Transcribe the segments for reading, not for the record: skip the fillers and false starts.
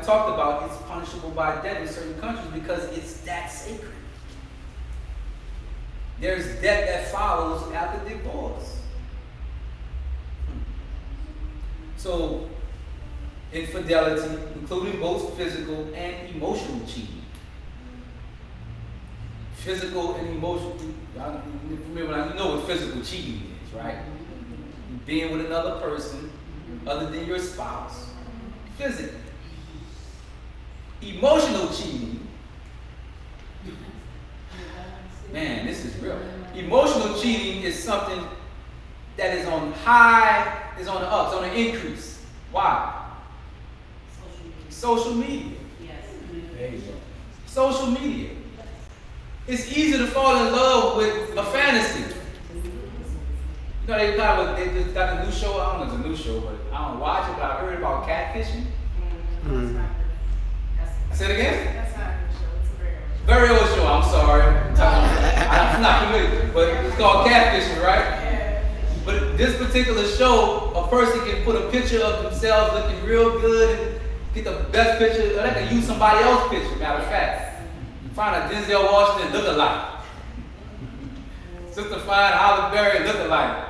we talked about, it's punishable by death in certain countries because it's that sacred. There's death that follows after divorce. So, infidelity, including both physical and emotional cheating. Physical and emotional, you know what physical cheating is, right? Being with another person other than your spouse. Physically. Emotional cheating. Man, this is real. Emotional cheating is something that is on high, is on the ups, on the increase. Why? Social media. Yes. There you go. Social media. It's easy to fall in love with a fantasy. You know, they just got a new show. I don't know if it's a new show, but I don't watch it, but I heard about catfishing. Say it again? That's not a new show. It's a very Very old show, I'm sorry. I'm not familiar, but it's called catfishing, right? Yeah. But this particular show, a person can put a picture of themselves looking real good and get the best picture, or they can use somebody else's picture, matter of fact. Find a Denzel Washington look-alike. Sister find Halle Berry look-alike.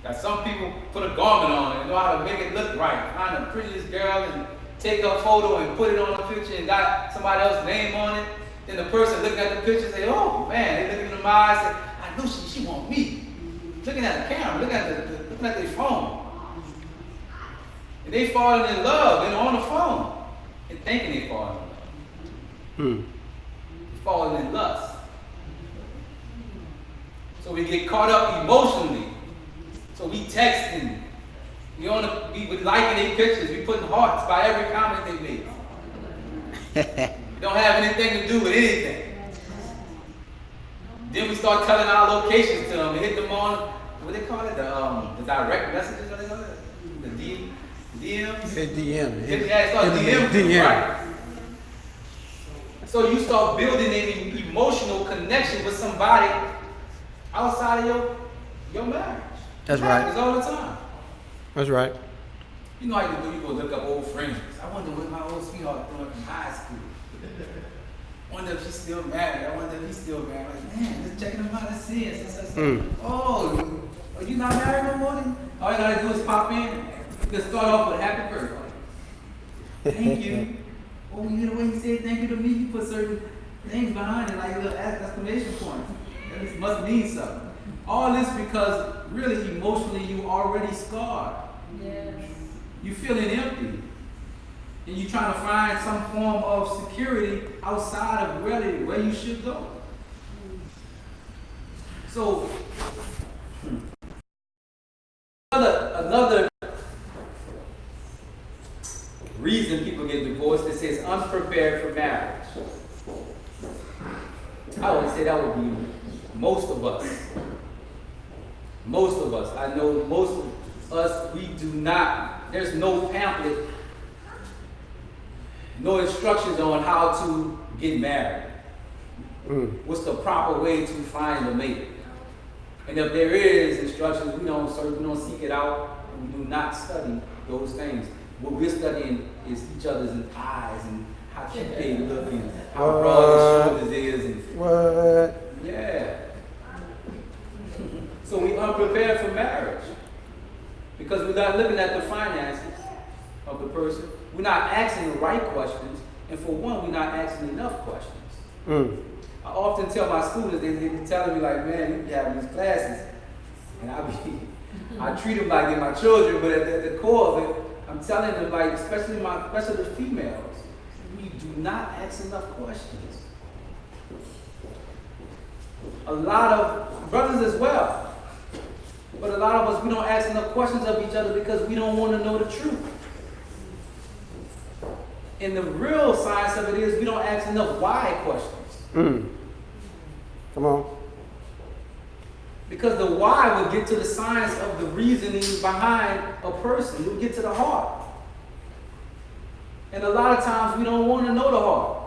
Got some people put a garment on and know how to make it look right. Find the prettiest girl and take her photo and put it on the picture and got somebody else's name on it. Then the person looking at the picture say, oh man, they look in the eyes and say, I know she want me. Looking at the camera, looking at their phone. And they falling in love and on the phone and thinking they falling in love. Falling in lust. So we get caught up emotionally. So we texting. We liking their pictures. We putting hearts by every comment they make. We don't have anything to do with anything. Then we start telling our locations to them and hit them on, what they call it? The direct messages, what they call it? The DMs? The DM. Yeah, it's called DM, right? So you start building an emotional connection with somebody outside of your marriage. That's right. It's all the time. That's right. You know how you do, you go look up old friends. I wonder what my old sweetheart doing from high school. I wonder if she's still married. I wonder if he's still married. Like, man, just checking them out and see it. Oh, are you not married no more? All you gotta do is pop in. You can start off with happy birthday. Thank you. Oh, you know the way he said thank you to me, you put certain things behind it, like a little exclamation point. That must mean something. All this because really emotionally you already scarred. Yes. You feeling empty. And you trying to find some form of security outside of really where you should go. So another reason people get divorced, it says unprepared for marriage. I would say that would be most of us. Most of us. I know most of us, we do not, there's no pamphlet, no instructions on how to get married. What's the proper way to find a mate? And if there is instructions, we don't seek it out, and we do not study those things. What we're studying is each other's eyes and how cute they look and how broad the shoulders is. And, What? yeah. So we unprepared for marriage because we're not looking at the finances of the person. We're not asking the right questions. And for one, we're not asking enough questions. I often tell my students, they be telling me like, man, you be having these classes. And I treat them like they're my children, but at the core of it, I'm telling them, like, especially the females, we do not ask enough questions. A lot of brothers as well. But a lot of us, we don't ask enough questions of each other because we don't want to know the truth. And the real science of it is we don't ask enough why questions. Come on. Because the why will get to the science of the reasoning behind a person. It will get to the heart. And a lot of times we don't want to know the heart.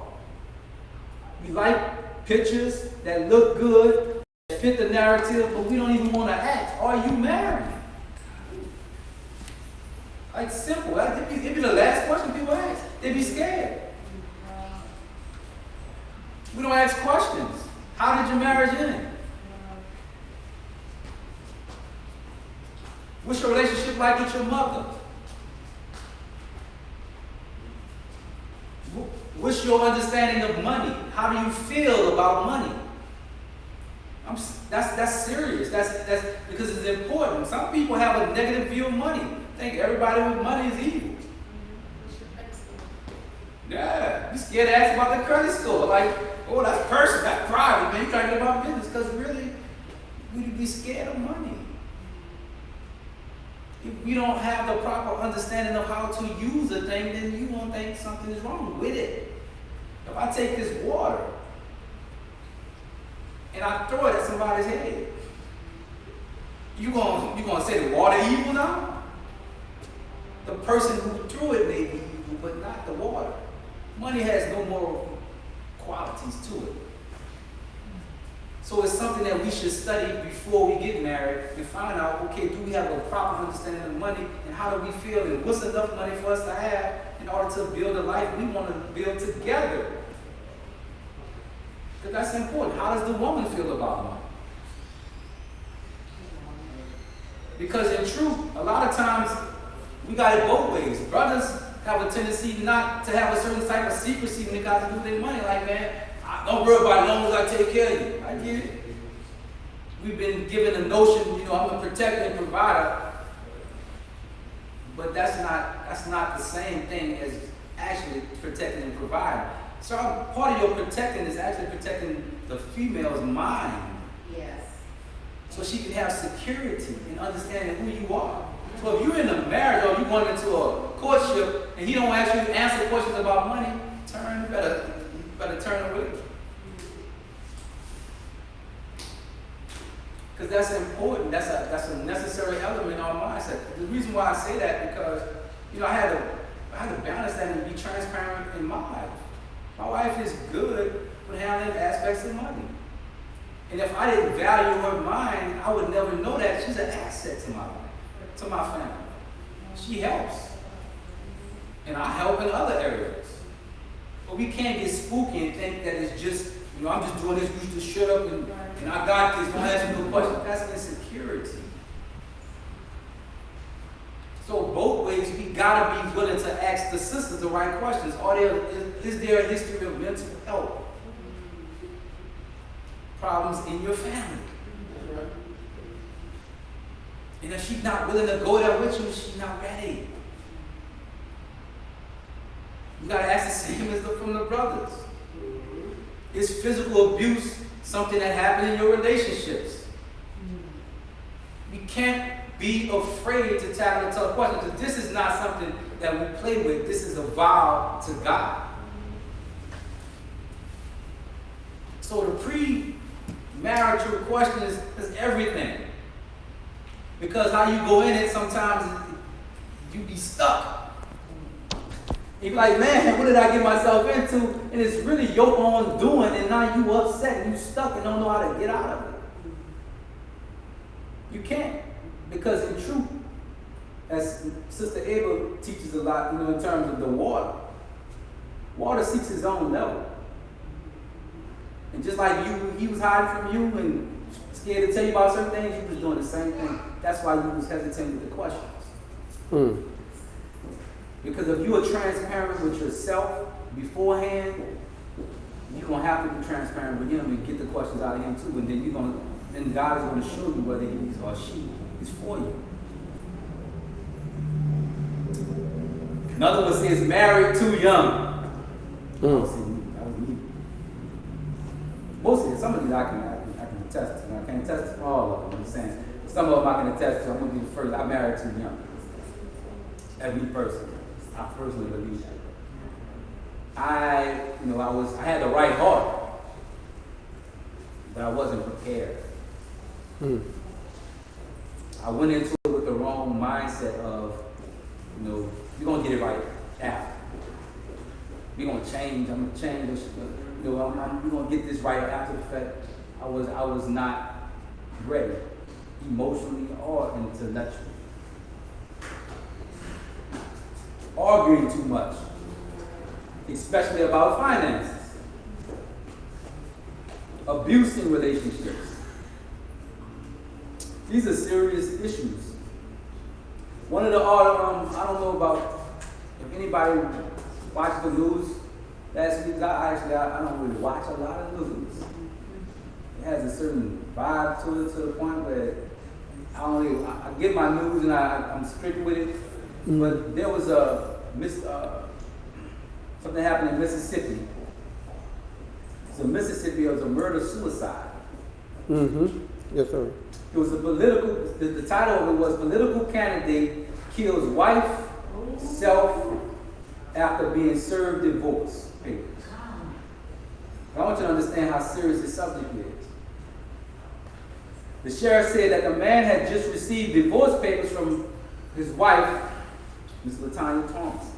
We like pictures that look good, that fit the narrative, but we don't even want to ask, are you married? Like simple. It'd be the last question people ask. be scared. We don't ask questions. How did your marriage end? What's your relationship like with your mother? What's your understanding of money? How do you feel about money? That's serious. That's because it's important. Some people have a negative view of money. Think everybody with money is evil. Yeah, you scared to ask about the credit score. Like, oh, that's personal, that's private, man. You trying to get about business because really, we be scared of money. If we don't have the proper understanding of how to use a thing, then you won't think something is wrong with it. If I take this water and I throw it at somebody's head, you gonna say the water evil now? The person who threw it may be evil, but not the water. Money has no moral qualities to it. So it's something that we should study before we get married and find out, okay, do we have a proper understanding of money and how do we feel and what's enough money for us to have in order to build a life we want to build together. Because that's important. How does the woman feel about money? Because in truth, a lot of times we got it both ways. Brothers have a tendency not to have a certain type of secrecy when they got to do their money. Like, man, don't worry about it as long as I take care of you. I get it. We've been given a notion, I'm a protector and provider. But that's not the same thing as actually protecting and providing. So part of your protecting is actually protecting the female's mind. Yes. So she can have security in understanding who you are. So if you're in a marriage or you're going into a courtship and he don't actually answer questions about money, you better turn away. Because that's important. That's a necessary element in our mindset. The reason why I say that because I had to balance that and be transparent in my life. My wife is good with handling aspects of money. And if I didn't value her mind, I would never know that she's an asset to my life, to my family. She helps. And I help in other areas. But we can't get spooky and think that it's just, I'm just doing this, you just shut up and I got this, don't ask me no questions. That's insecurity. So both ways, we gotta be willing to ask the sisters the right questions. Is there a history of mental health problems in your family? And if she's not willing to go there with you, she's not ready. You gotta ask the same as from the brothers. Is physical abuse something that happened in your relationships? We can't be afraid to tackle the tough questions. Because this is not something that we play with. This is a vow to God. So the pre-marital question is everything. Because how you go in it, sometimes you be stuck. You be like, man, what did I get myself into? And it's really your own doing, and now you upset and you stuck and don't know how to get out of it. You can't. Because in truth, as Sister Ava teaches a lot, in terms of the water seeks its own level. And just like he was hiding from you and scared to tell you about certain things, you was doing the same thing. That's why you was hesitating with the questions. Because if you are transparent with yourself beforehand, you're going to have to be transparent with him and get the questions out of him too. And then God is going to show you whether he or she is for you. Another one says, married too young. That was me. Most of some of these I can attest to. I can't attest to all of them. I'm saying some of them I can attest to. I'm going to be the first. I married too young. Every person. I personally believe that. I had the right heart, but I wasn't prepared. I went into it with the wrong mindset of, you're gonna get it right after. We're gonna change. I'm gonna change. We're gonna get this right after the fact. I was not ready, emotionally or intellectually. Arguing too much. especially about finances, abuse in relationships. These are serious issues. One of the I don't know about if anybody watched the news last week. I don't really watch a lot of news. It has a certain vibe to it, to the point where I get my news and I'm strict with it. But there was something happened in Mississippi. So Mississippi, it was a murder-suicide. Yes, sir. It was a the title of it was Political Candidate Kills Wife, Self, After Being Served Divorce Papers. I want you to understand how serious this subject is. The sheriff said that the man had just received divorce papers from his wife, Ms. LaTanya Thompson.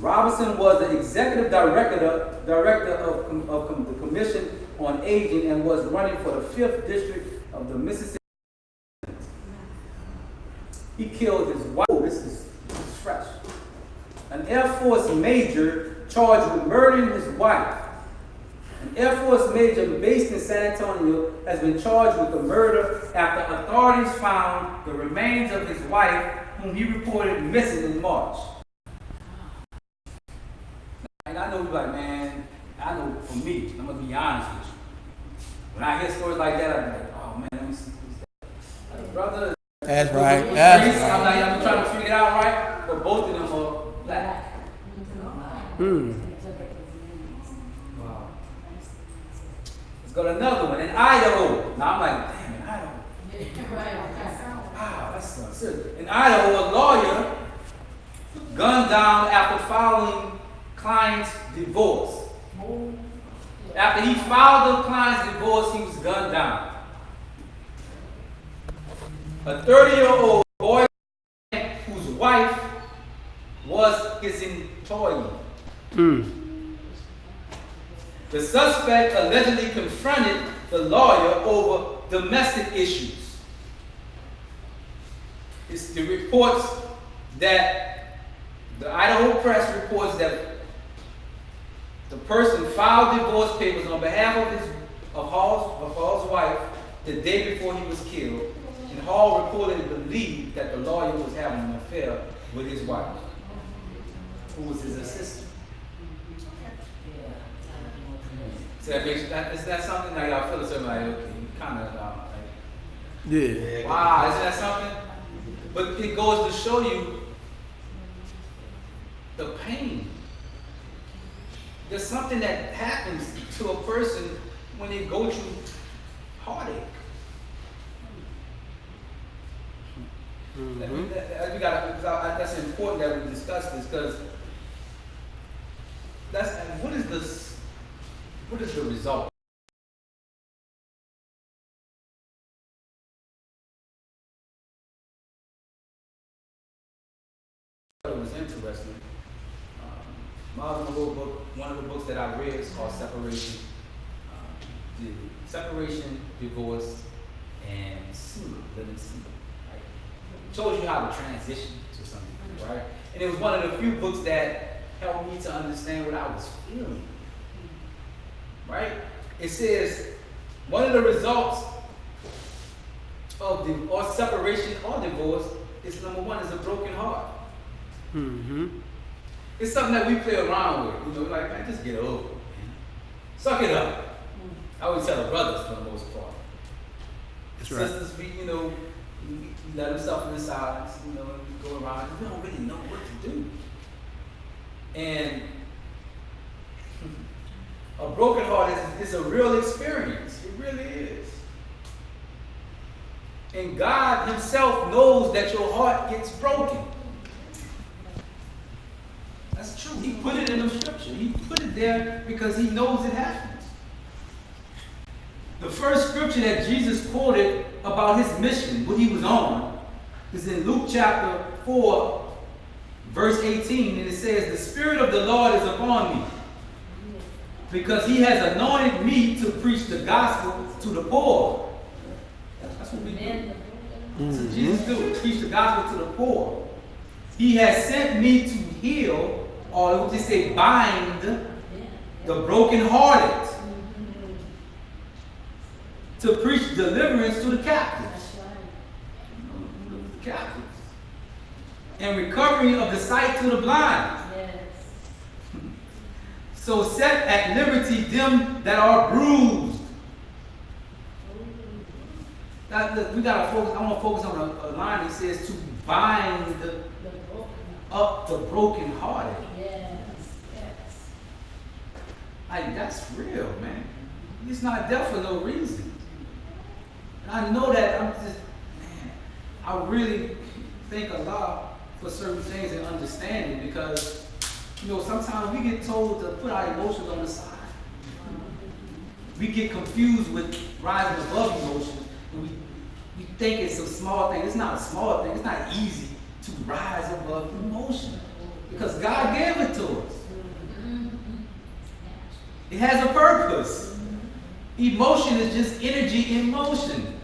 Robinson was the executive director of the Commission on Aging and was running for the 5th District of the Mississippi. He killed his wife. Oh, this is fresh. An Air Force major charged with murdering his wife. An Air Force major based in San Antonio has been charged with the murder after authorities found the remains of his wife, whom he reported missing in March. And I know you're like, man, I know for me, I'm going to be honest with you. When I hear stories like that, I'm like, oh man, let me see who's that. Like, brother, That's right. That's right. I'm trying to figure it out right, but both of them are black. Wow. Let's go to another one in Idaho. Now I'm like, damn, in Idaho. Wow, that's serious. In Idaho, a lawyer gunned down after filing client's divorce. After he filed the client's divorce, he was gunned down. A 30-year-old boy whose wife was his employee. The suspect allegedly confronted the lawyer over domestic issues. The reports that the Idaho Press reports that the person filed divorce papers on behalf of Hall's wife the day before he was killed, and Hall reportedly believed that the lawyer was having an affair with his wife, who was his assistant. So is that something that y'all feel a certain like, okay, kind of like, Yeah. wow, isn't that something? But it goes to show you the pain. There's something that happens to a person when they go through heartache. That's important that we discuss this, because what is the result? It was interesting. One of the books that I read is called Separation. Separation, Divorce, and Living Single. Right? It shows you how to transition to something, right? And it was one of the few books that helped me to understand what I was feeling. Right? It says one of the results of separation or divorce is, number one, is a broken heart. It's something that we play around with. Like, man, just get over it, man. Suck it up. I always tell the brothers for the most part. That's right. Sisters, we let them suffer in silence, and we go around. We don't really know what to do. And a broken heart is a real experience. It really is. And God Himself knows that your heart gets broken. That's true. He put it in the scripture. He put it there because He knows it happens. The first scripture that Jesus quoted about His mission, what He was on, is in Luke chapter 4, verse 18, and it says, "The Spirit of the Lord is upon me, because He has anointed me to preach the gospel to the poor." That's what we do. That's what Jesus do. Preach the gospel to the poor. He has sent me to heal, or let me just say bind, the brokenhearted, to preach deliverance to the captives, and recovery of the sight to the blind. So set at liberty them that are bruised. We gotta focus. I want to focus on a line that says to bind up the brokenhearted. Like, that's real, man. He's not deaf for no reason. And I know that I really think a lot for certain things and understanding, because, sometimes we get told to put our emotions on the side. We get confused with rising above emotions, and we think it's a small thing. It's not a small thing. It's not easy to rise above emotion, because God gave it to us. It has a purpose. Emotion is just energy in motion.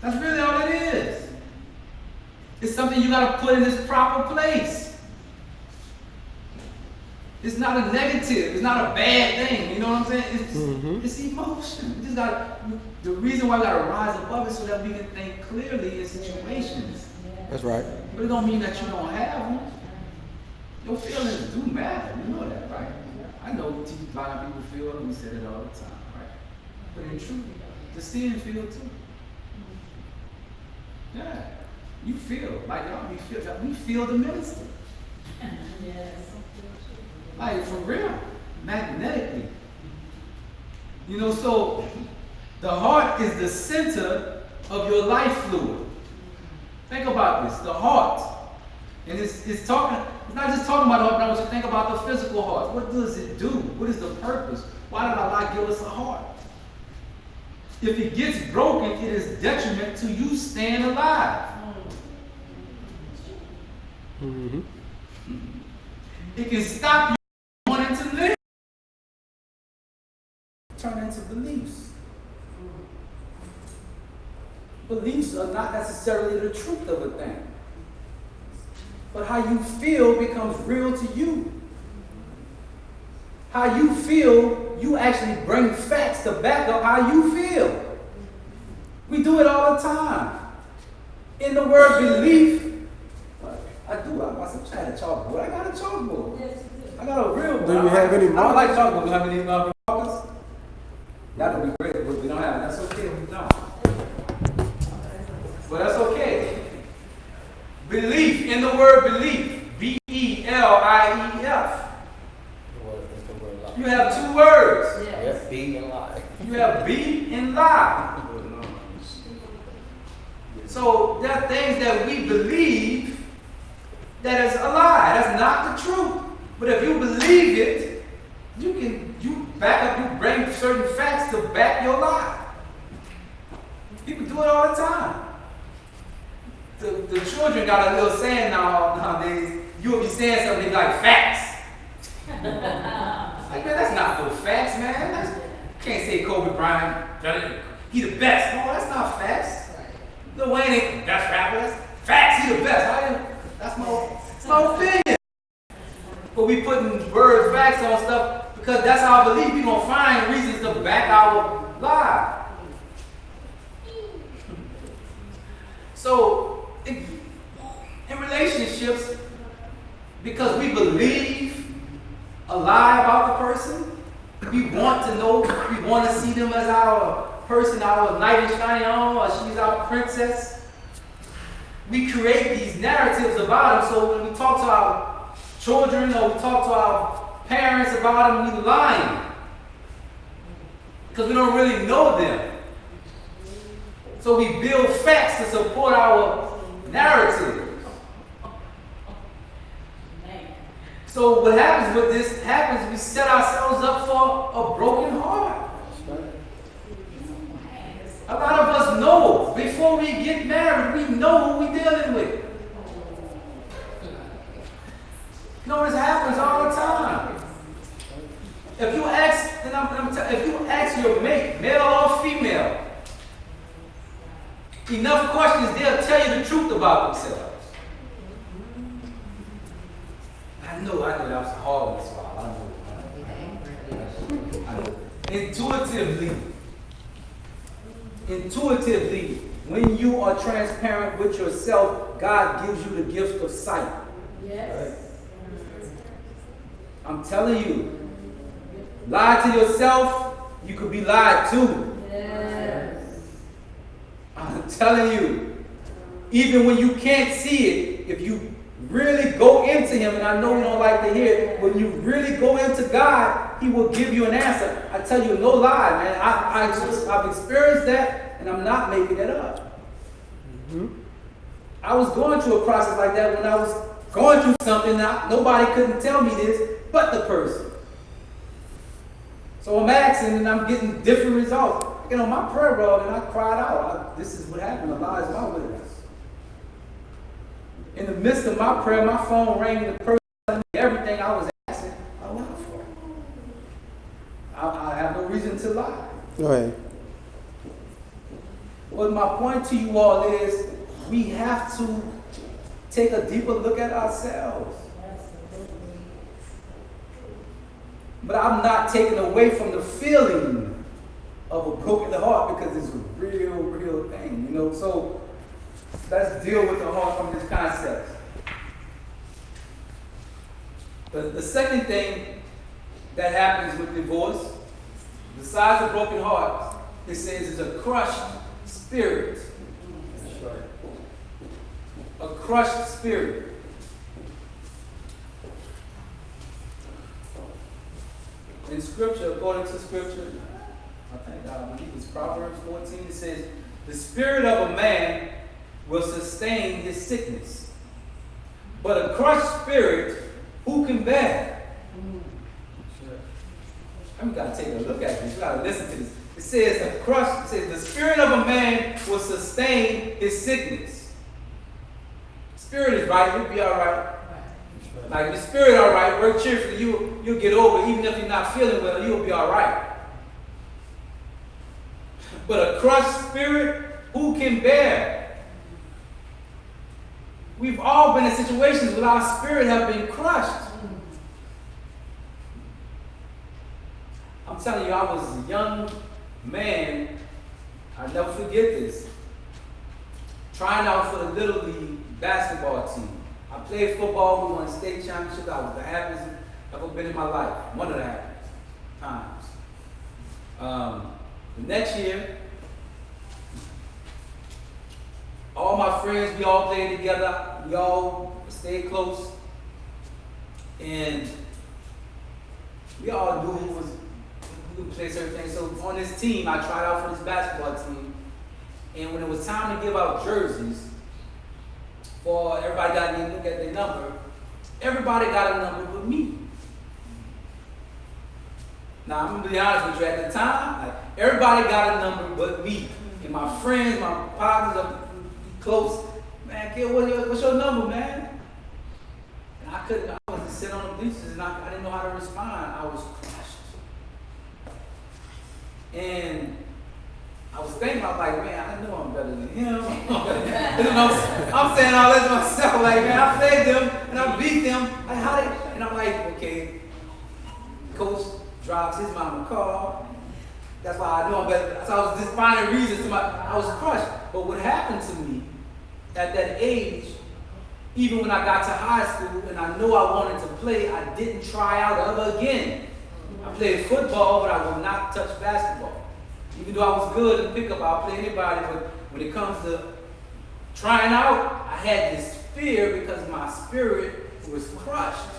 That's really all it is. It's something you got to put in its proper place. It's not a negative. It's not a bad thing. You know what I'm saying? It's emotion. We just the reason why we got to rise above it so that we can think clearly in situations. That's right. But it don't mean that you don't have them. Your feelings do matter. You know that, right? I know blind people feel, and we say it all the time, right? But in truth, the seeing feel too. Yeah. You feel like we feel the minister. Like, for real, magnetically. So the heart is the center of your life fluid. Think about this, the heart. And it's not just talking about the heart, but I want you to think about the physical heart. What does it do? What is the purpose? Why did Allah give us a heart? If it gets broken, it is detriment to you staying alive. It can stop you wanting to live. Turn into beliefs. Beliefs are not necessarily the truth of a thing. But how you feel becomes real to you. How you feel, you actually bring facts to back up how you feel. We do it all the time. In the word belief, I do. I had a chalkboard. I got a chalkboard. Yes, I got a real board. Do you have any I don't markers? like chalkboard. Do you have any markers? That would be great, but we don't have it. That's okay. We don't. But that's okay. Belief, in the word belief, B-E-L-I-E-F. You have two words. Yes. Be and lie. You have be and lie. So there are things that we believe that is a lie. That's not the truth. But if you believe it, you back up, you bring certain facts to back your lie. People do it all the time. The children got a little saying nowadays. You'll be saying something, they be like, facts. Like, man, that's not no facts, man. You can't say Kobe Bryant, he the best. No, that's not facts. Lil Wayne ain't the best rapper. That's facts, he the best. That's my opinion. But we putting words, facts on stuff because that's our belief. We gonna find reasons to back our lie. So, in relationships, because we believe a lie about the person, we want to know, we want to see them as our person, our knight in shining armor, or she's our princess. We create these narratives about them, so when we talk to our children or we talk to our parents about them, we lying. Because we don't really know them. So we build facts to support our narrative. So what happens with this we set ourselves up for a broken heart. A lot of us know before we get married, we know who we're dealing with. You know, this happens all the time. If you ask your mate, male or female, enough questions, they'll tell you the truth about themselves. I know that was a hard one to swallow. I know. Intuitively, when you are transparent with yourself, God gives you the gift of sight. Yes. I'm telling you, lie to yourself, you could be lied to. Yes. I'm telling you, even when you can't see it, if you really go into Him, and I know you don't like to hear it, when you really go into God, He will give you an answer. I tell you, no lie, man. I've experienced that, and I'm not making it up. I was going through a process like that when I was going through something that nobody couldn't tell me this but the person. So I'm asking, and I'm getting different results. You know, my prayer log, and I cried out. This is what happened. Allah is my witness. In the midst of my prayer, my phone rang. The person telling me everything I was asking, I lied for. I have no reason to lie. Go ahead. But my point to you all is, we have to take a deeper look at ourselves. But I'm not taking away from the feeling of a broken heart, because it's a real thing, you know. So let's deal with the heart from this concept. The second thing that happens with divorce, besides a broken heart, it says it's a crushed spirit. That's right. A crushed spirit. In Scripture, according to Scripture, I believe it's Proverbs 14, it says, the spirit of a man will sustain his sickness, but a crushed spirit, who can bear? You got to take a look at this. You got to listen to this. It says, the spirit of a man will sustain his sickness. Spirit is right, you'll be all right. Like your spirit, all right, work cheerfully, you'll get over it. Even if you're not feeling well, you'll be all right. But a crushed spirit, who can bear? We've all been in situations where our spirit have been crushed. I'm telling you, I was a young man. I'll never forget this. Trying out for the Little League basketball team. I played football. We won state championship. I was the happiest I've ever been in my life. One of the happiest times. The next year, all my friends, we all played together. We all stayed close. And we all knew who could play certain things. So on this team, I tried out for this basketball team. And when it was time to give out jerseys, for everybody got to look at their number, everybody got a number but me. Now, I'm going to be honest with you, at the time, everybody got a number but me. And my friends, my partners, I'm close. Man, kid, what's your number, man? And I was just sitting on the bleachers, and I didn't know how to respond. I was crushed. And I was thinking, I was like, man, I know I'm better than him. I'm saying all this to myself, like, man, I played them and I beat them. Like, and I'm like, okay, coach drives his mama car. That's why I know I'm better. So I was just finding reasons I was crushed. But what happened to me at that age, even when I got to high school and I knew I wanted to play, I didn't try out ever again. I played football, but I would not touch basketball. Even though I was good in pickup, I'll play anybody, but when it comes to trying out, I had this fear because my spirit was crushed.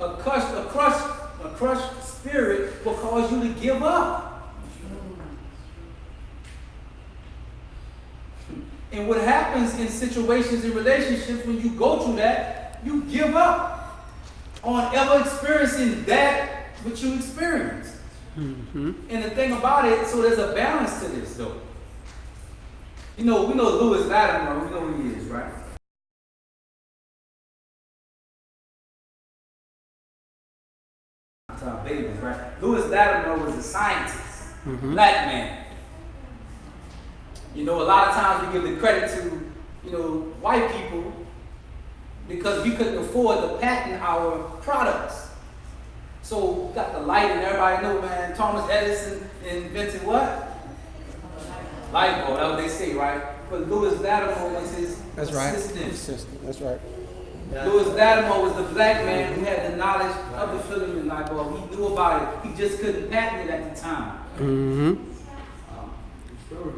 A crushed spirit will cause you to give up. And what happens in situations in relationships when you go through that, you give up on ever experiencing that which you experienced. Mm-hmm. And the thing about it, so there's a balance to this, though. You know, we know Lewis Latimer. We know who he is, right? Babies, right? Lewis Latimer was a scientist, black man. You know, a lot of times we give the credit to, white people because we couldn't afford to patent our products. So we got the light, and everybody know, man, Thomas Edison invented what? Light bulb, that's what they say, right? But Louis Latimer was his That's right. assistant. That's right. Louis Latimer was the black man who had the knowledge of the filament light bulb. He knew about it. He just couldn't patent it at the time. Mm-hmm.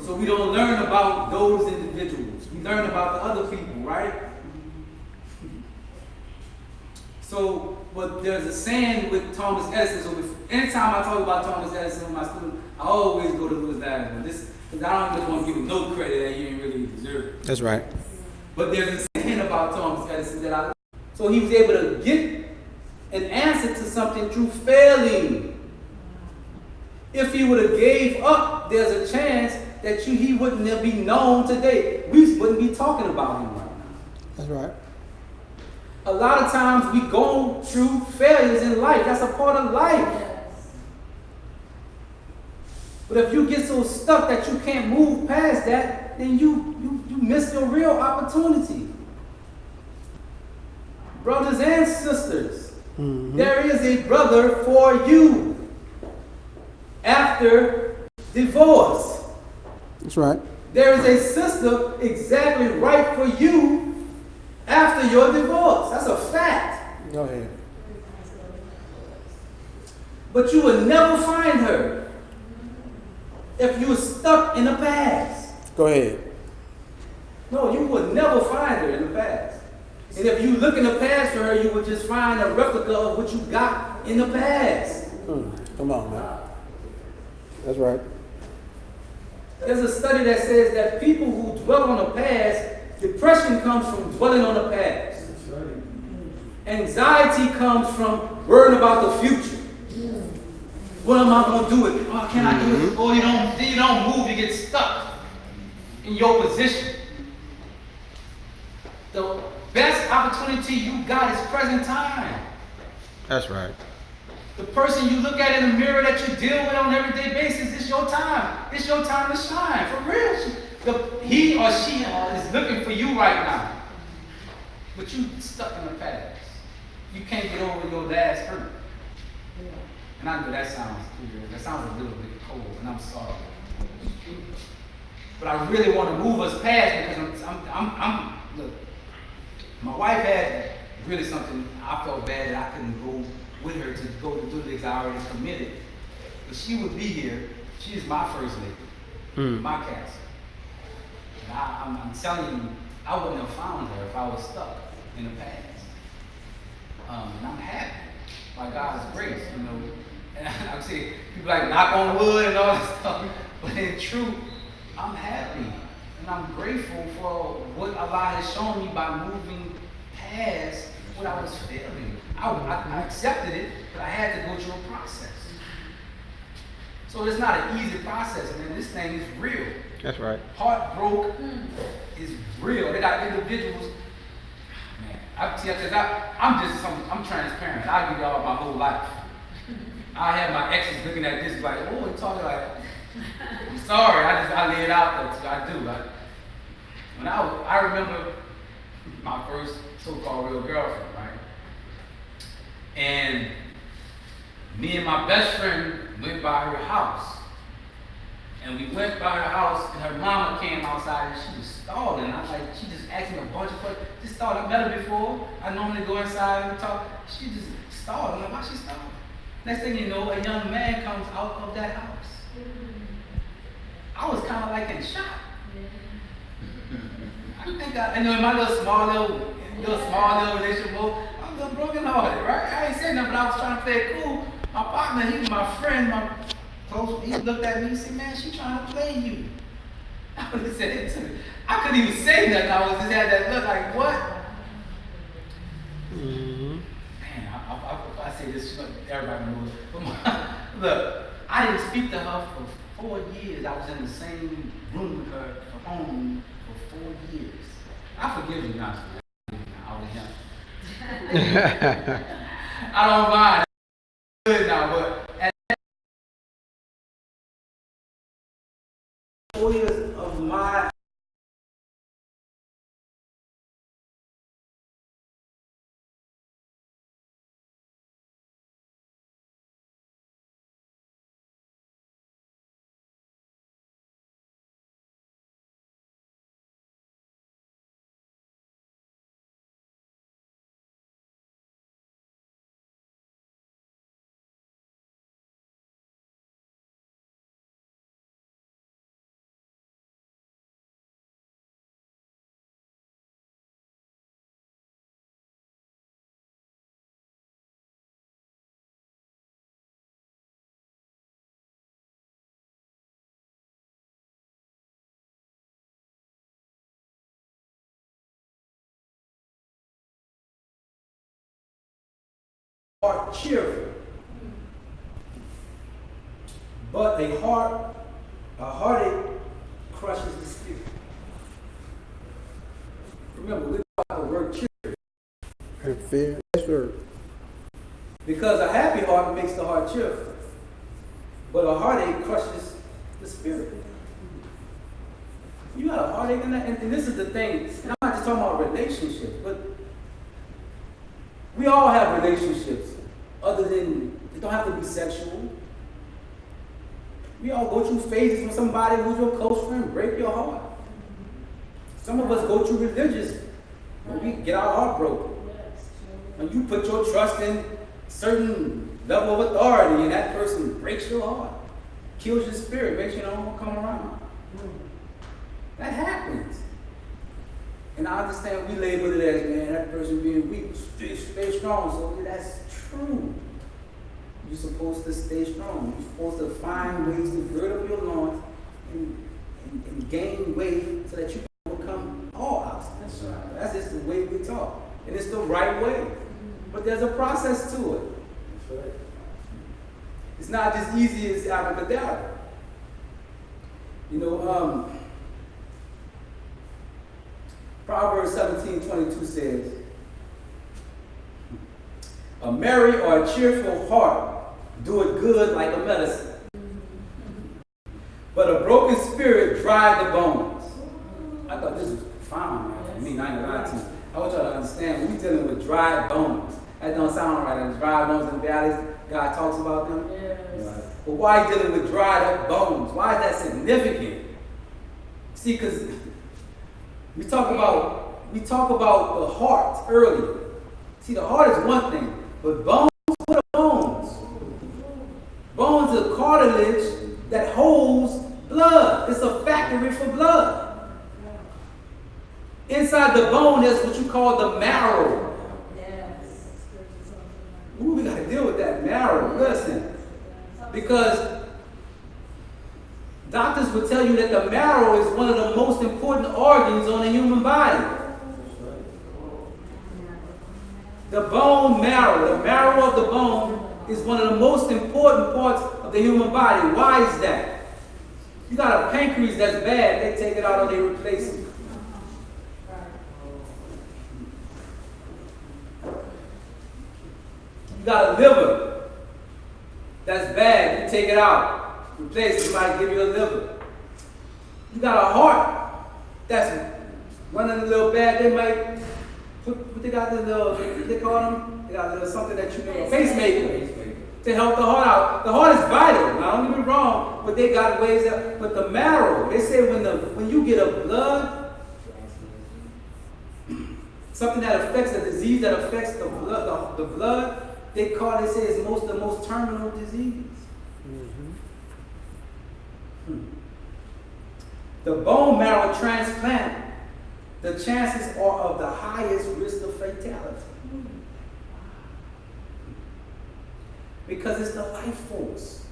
So we don't learn about those individuals. We learn about the other people, right? So, but there's a saying with Thomas Edison. So anytime I talk about Thomas Edison with my students, I always go to Louis Latimer. Because I don't just want to give him no credit that he didn't really deserve. That's right. But there's a saying about Thomas Edison that I. So he was able to get an answer to something through failing. If he would have gave up, there's a chance that he wouldn't have been known today. We wouldn't be talking about him right now. That's right. A lot of times we go through failures in life. That's a part of life. Yes. But if you get so stuck that you can't move past that, then you miss your real opportunity. Brothers and sisters, there is a brother for you after divorce. That's right. There is a sister exactly right for you after your divorce. That's a fact. Go ahead. But you will never find her if you're stuck in the past. Go ahead. No, you would never find her in the past. And if you look in the past for her, you would just find a replica of what you got in the past. Come on, man. That's right. There's a study that says that people who dwell on the past, depression comes from dwelling on the past. Anxiety comes from worrying about the future. What am I going to do with it? Oh, can I do it? Or you don't move, you get stuck in your position. The best opportunity you got is present time. That's right. The person you look at in the mirror that you deal with on an everyday basis, it's your time. It's your time to shine, for real. He or she is looking for you right now. But you stuck in the past. You can't get over your last hurt. And I know that sounds a little bit cold, and I'm sorry. But I really want to move us past because look, my wife had really something I felt bad that I couldn't go with her to go to do the things I already committed. But she would be here. She is my first lady, my castle. And I'm telling you, I wouldn't have found her if I was stuck in the past. And I'm happy by God's grace, you know. And I'm saying, people like knock on wood and all that stuff. But in truth, I'm happy. And I'm grateful for what Allah has shown me by moving past what I was feeling. I accepted it, but I had to go through a process. So it's not an easy process, man. This thing is real. That's right. Heartbroke is real. They got individuals. Man, I'm transparent. I give y'all my whole life. I have my exes looking at this like, oh, you're talking like, I'm sorry. I lay it out there. I do. I remember my first so-called real girlfriend, right? And me and my best friend went by her house. And we went by her house, and her mama came outside, and she was stalling. I was like, she just asked me a bunch of questions. Just stalled. I met her before. I normally go inside and talk. She just stalled. I'm like, why she stalled? Next thing you know, a young man comes out of that house. I was kind of like in shock. I think in my little small relationship, I was a little broken hearted, right? I ain't saying nothing, but I was trying to play it cool. My partner, he was my friend, he looked at me and said, man, she trying to play you. I would have said it to me. I couldn't even say nothing. I was just had that look like, what? Man, I say this, everybody knows. But look, I didn't speak to her for 4 years. I was in the same room with her for home for 4 years. I forgive you now. I was young. I don't mind. Good now, but at 4 years of my heart cheerful. But a heartache crushes the spirit. Remember, we talk about the word cheerful. And fear. Yes, sir. Because a happy heart makes the heart cheerful. But a heartache crushes the spirit. You got a heartache in that, and this is the thing. And I'm not just talking about relationships, but we all have relationships. Other than, it don't have to be sexual. We all go through phases with somebody who's your close friend, break your heart. Some of us go through religious, when we get our heart broken. When you put your trust in certain level of authority and that person breaks your heart, kills your spirit, makes you don't come around. That happens. And I understand we label it as, man, that person being weak, stay strong. So that's true. You're supposed to stay strong. You're supposed to find ways to gird up your loins and gain weight so that you can overcome all obstacles. That's just the way we talk. And it's the right way. But there's a process to it. That's right. It's not just easy as abracadabra. You know, Proverbs 17:22 says, a merry or a cheerful heart doeth good like a medicine, but a broken spirit dry the bones. I thought this was profound, man. I mean, I ain't gonna lie to you. I want y'all to understand, when we're dealing with dry bones, that don't sound right. And dry bones in the valleys, God talks about them. Yes. But why are you dealing with dried up bones? Why is that significant? See, because we talk about the heart earlier. See, the heart is one thing, but bones, what are bones? Bones are cartilage that holds blood. It's a factory for blood. Inside the bone is what you call the marrow. Yes. Ooh, we got to deal with that marrow. Listen, because doctors will tell you that the marrow is one of the most important organs on the human body. The bone marrow, the marrow of the bone is one of the most important parts of the human body. Why is that? You got a pancreas that's bad, they take it out or they replace it. You got a liver that's bad, you take it out, replace it, somebody give you a liver. You got a heart that's running a little bad, they might put, what they got the little, what they call them? They got a little something that you know, a pacemaker, to help the heart out. The heart is vital, now don't get me wrong, but they got ways that, but the marrow, they say when you get a blood, something that affects a disease that affects the blood, they say it's the most terminal disease. The bone marrow transplant, the chances are of the highest risk of fatality. Because it's the life force.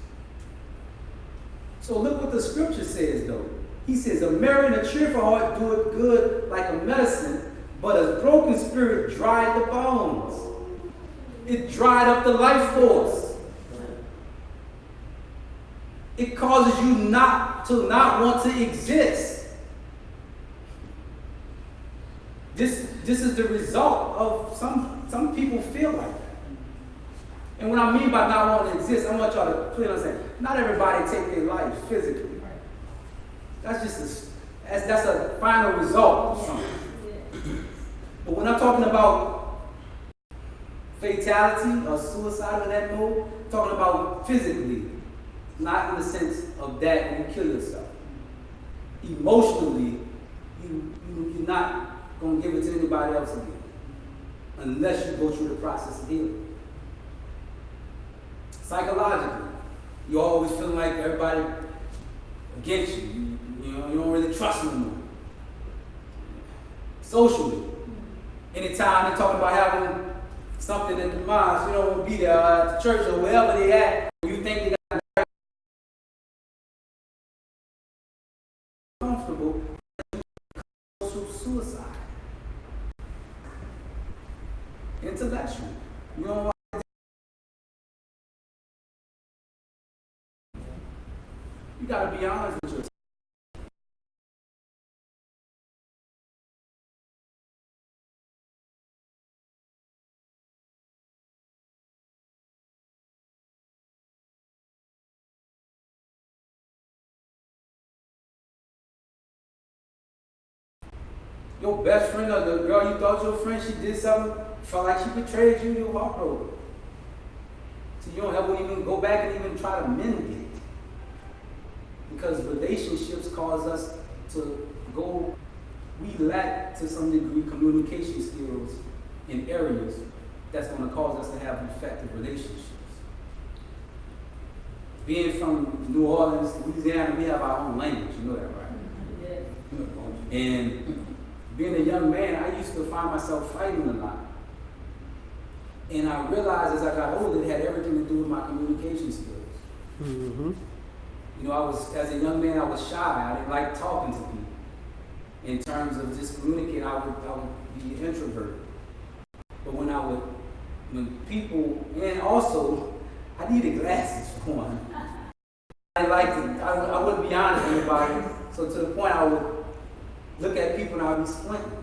So look what the scripture says though. He says, a merry and a cheerful heart doeth good like a medicine, but a broken spirit dried the bones. It dried up the life force. It causes you not want to exist. This is the result of some people feel like that. And what I mean by not wanting to exist, I want y'all to clearly understand. Not everybody take their life physically. That's just that's a final result of something. But when I'm talking about fatality or suicide in that mode, I'm talking about physically, not in the sense of that when you kill yourself. Emotionally, you're not going to give it to anybody else again unless you go through the process of healing. Psychologically, you're always feeling like everybody against you. You don't really trust no more. Socially, anytime they're talking about having something in the mosque, you don't want to be there at the church or wherever they at, you think they got comfortable, you go through suicide. Intellectual. You don't gotta be honest with yourself. Your best friend or the girl you thought your friend, she did something, felt like she betrayed you, you're heartbroken. So you don't ever even go back and even try to mend it. Because relationships cause us to go, we lack to some degree communication skills in areas that's going to cause us to have effective relationships. Being from New Orleans, Louisiana, we have our own language, you know that, right? Yes. And being a young man, I used to find myself fighting a lot. And I realized as I got older, it had everything to do with my communication skills. Mm-hmm. You know, as a young man, I was shy. I didn't like talking to people. In terms of just communicating, I would be an introvert. But when people, and also, I needed glasses for one. I wouldn't be honest with anybody. So to the point, I would look at people and I would be squinting.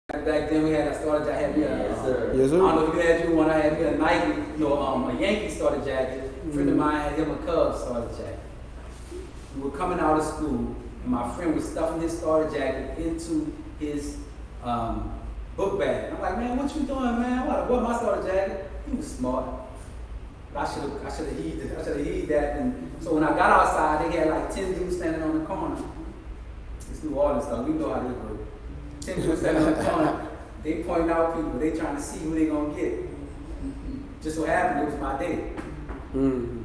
Back then I had me a, Yes, I sir. don't know if you had you one, I had me a Nike, a Yankee starter jacket. A friend of mine had him a Cubs starter jacket. We were coming out of school and my friend was stuffing his starter jacket into his book bag. I'm like, man, what you doing, man? What my starter jacket? He was smart. I should have heeded that. And so when I got outside, they had like 10 dudes standing on the corner. It's New Orleans stuff. We know how this works. 10 dudes standing on the corner. They pointing out people. They trying to see who they gonna get. Just so happened it was my day. Mm-hmm.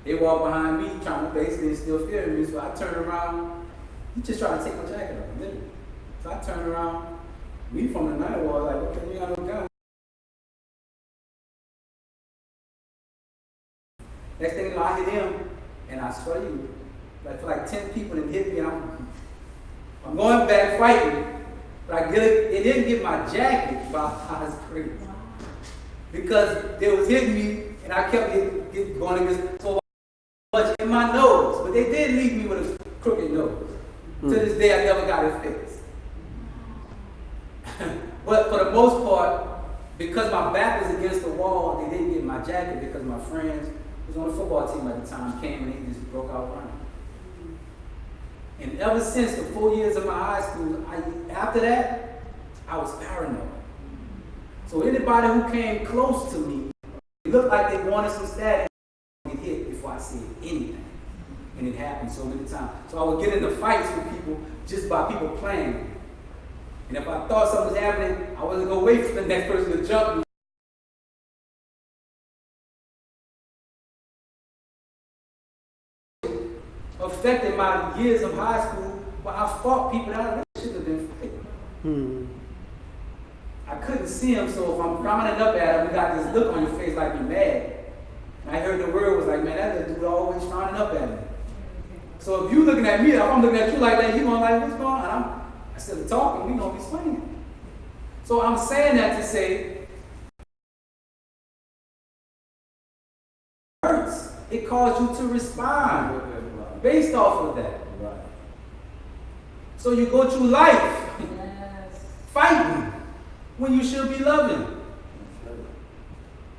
They walk behind me trying to basically instill fear in me. So I turn around. He just trying to take my jacket off. Literally. So I turn around. We from the night war like, okay, you got no gun. Next thing you know, I hit him, and I swear to you, like for like 10 people that hit me, and I'm going back fighting, but it didn't get my jacket, but I was crazy. Because they was hitting me, and I kept getting going against so much in my nose, but they did leave me with a crooked nose. To this day, I never got it fixed. But for the most part, because my back was against the wall, they didn't get my jacket because my friends was on the football team at the time, came and they just broke out running. And ever since the 4 years of my high school, after that, I was paranoid. So anybody who came close to me, it looked like they wanted some static, get hit before I said anything. And it happened so many times. So I would get into fights with people just by people playing. And if I thought something was happening, I wasn't going to wait for the next person to jump me. Affected my years of high school, but I fought people that I really should have been fighting. Mm-hmm. I couldn't see them, so if I'm frowning up at them, you got this look on your face like you're mad. And I heard the word was like, man, that little dude always frowning up at me. So if you looking at me, if I'm looking at you like that, you gonna like, what's going on? Instead of talking, we gonna be swinging. So I'm saying that to say, it hurts. It caused you to respond based off of that. Right. So you go through life Yes. fighting when you should be loving.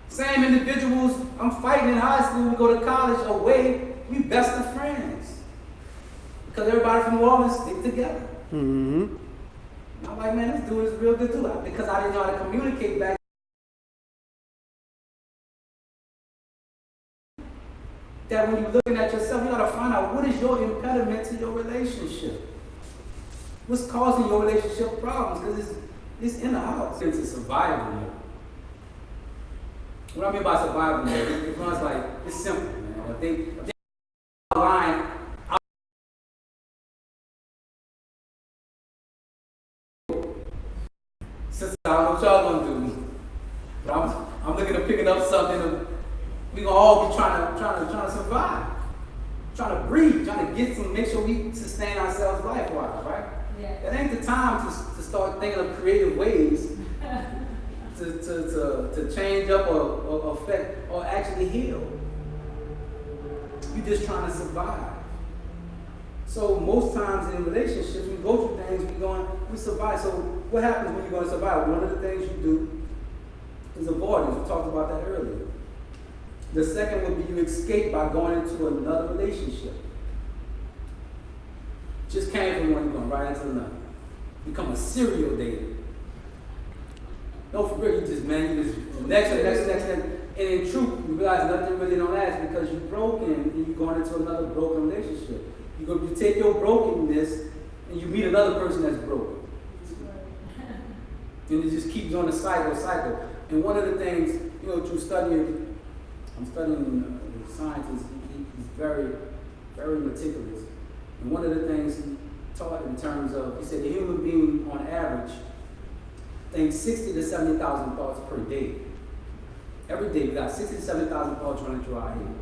Same individuals, I'm fighting in high school, we go to college, away, we best of friends. Because everybody from New Orleans stick together. Mm-hmm. And I'm like, man, this dude is a real good dude. Because I didn't know how to communicate back. That when you're looking at yourself, you gotta find out what is your impediment to your relationship. What's causing your relationship problems? Because it's in the house. It's a survival mode. What I mean by survival mode, it runs like, it's simple, man. If they line, since I don't know what y'all gonna do, but I'm looking at picking up something. We gonna all be trying to survive, trying to breathe, trying to get some, make sure we sustain ourselves life-wise, right? Yes. That ain't the time to start thinking of creative ways to to change up or affect or actually heal. You're just trying to survive. So most times in relationships, we go through things, we survive. So what happens when you're going to survive? One of the things you do is avoidance. We talked about that earlier. The second would be you escape by going into another relationship. Just came from one, you're going right into another. Become a serial dater. No, for real, you just next. And in truth, you realize nothing really don't last because you're broken and you're going into another broken relationship. You take your brokenness and you meet another person that's broken. And it just keeps on the cycle. And one of the things, through studying, I'm studying scientists, he's very, very meticulous. And one of the things he taught in terms of, he said the human being on average thinks 60 to 70,000 thoughts per day. Every day we got 60 to 70,000 thoughts running through our head.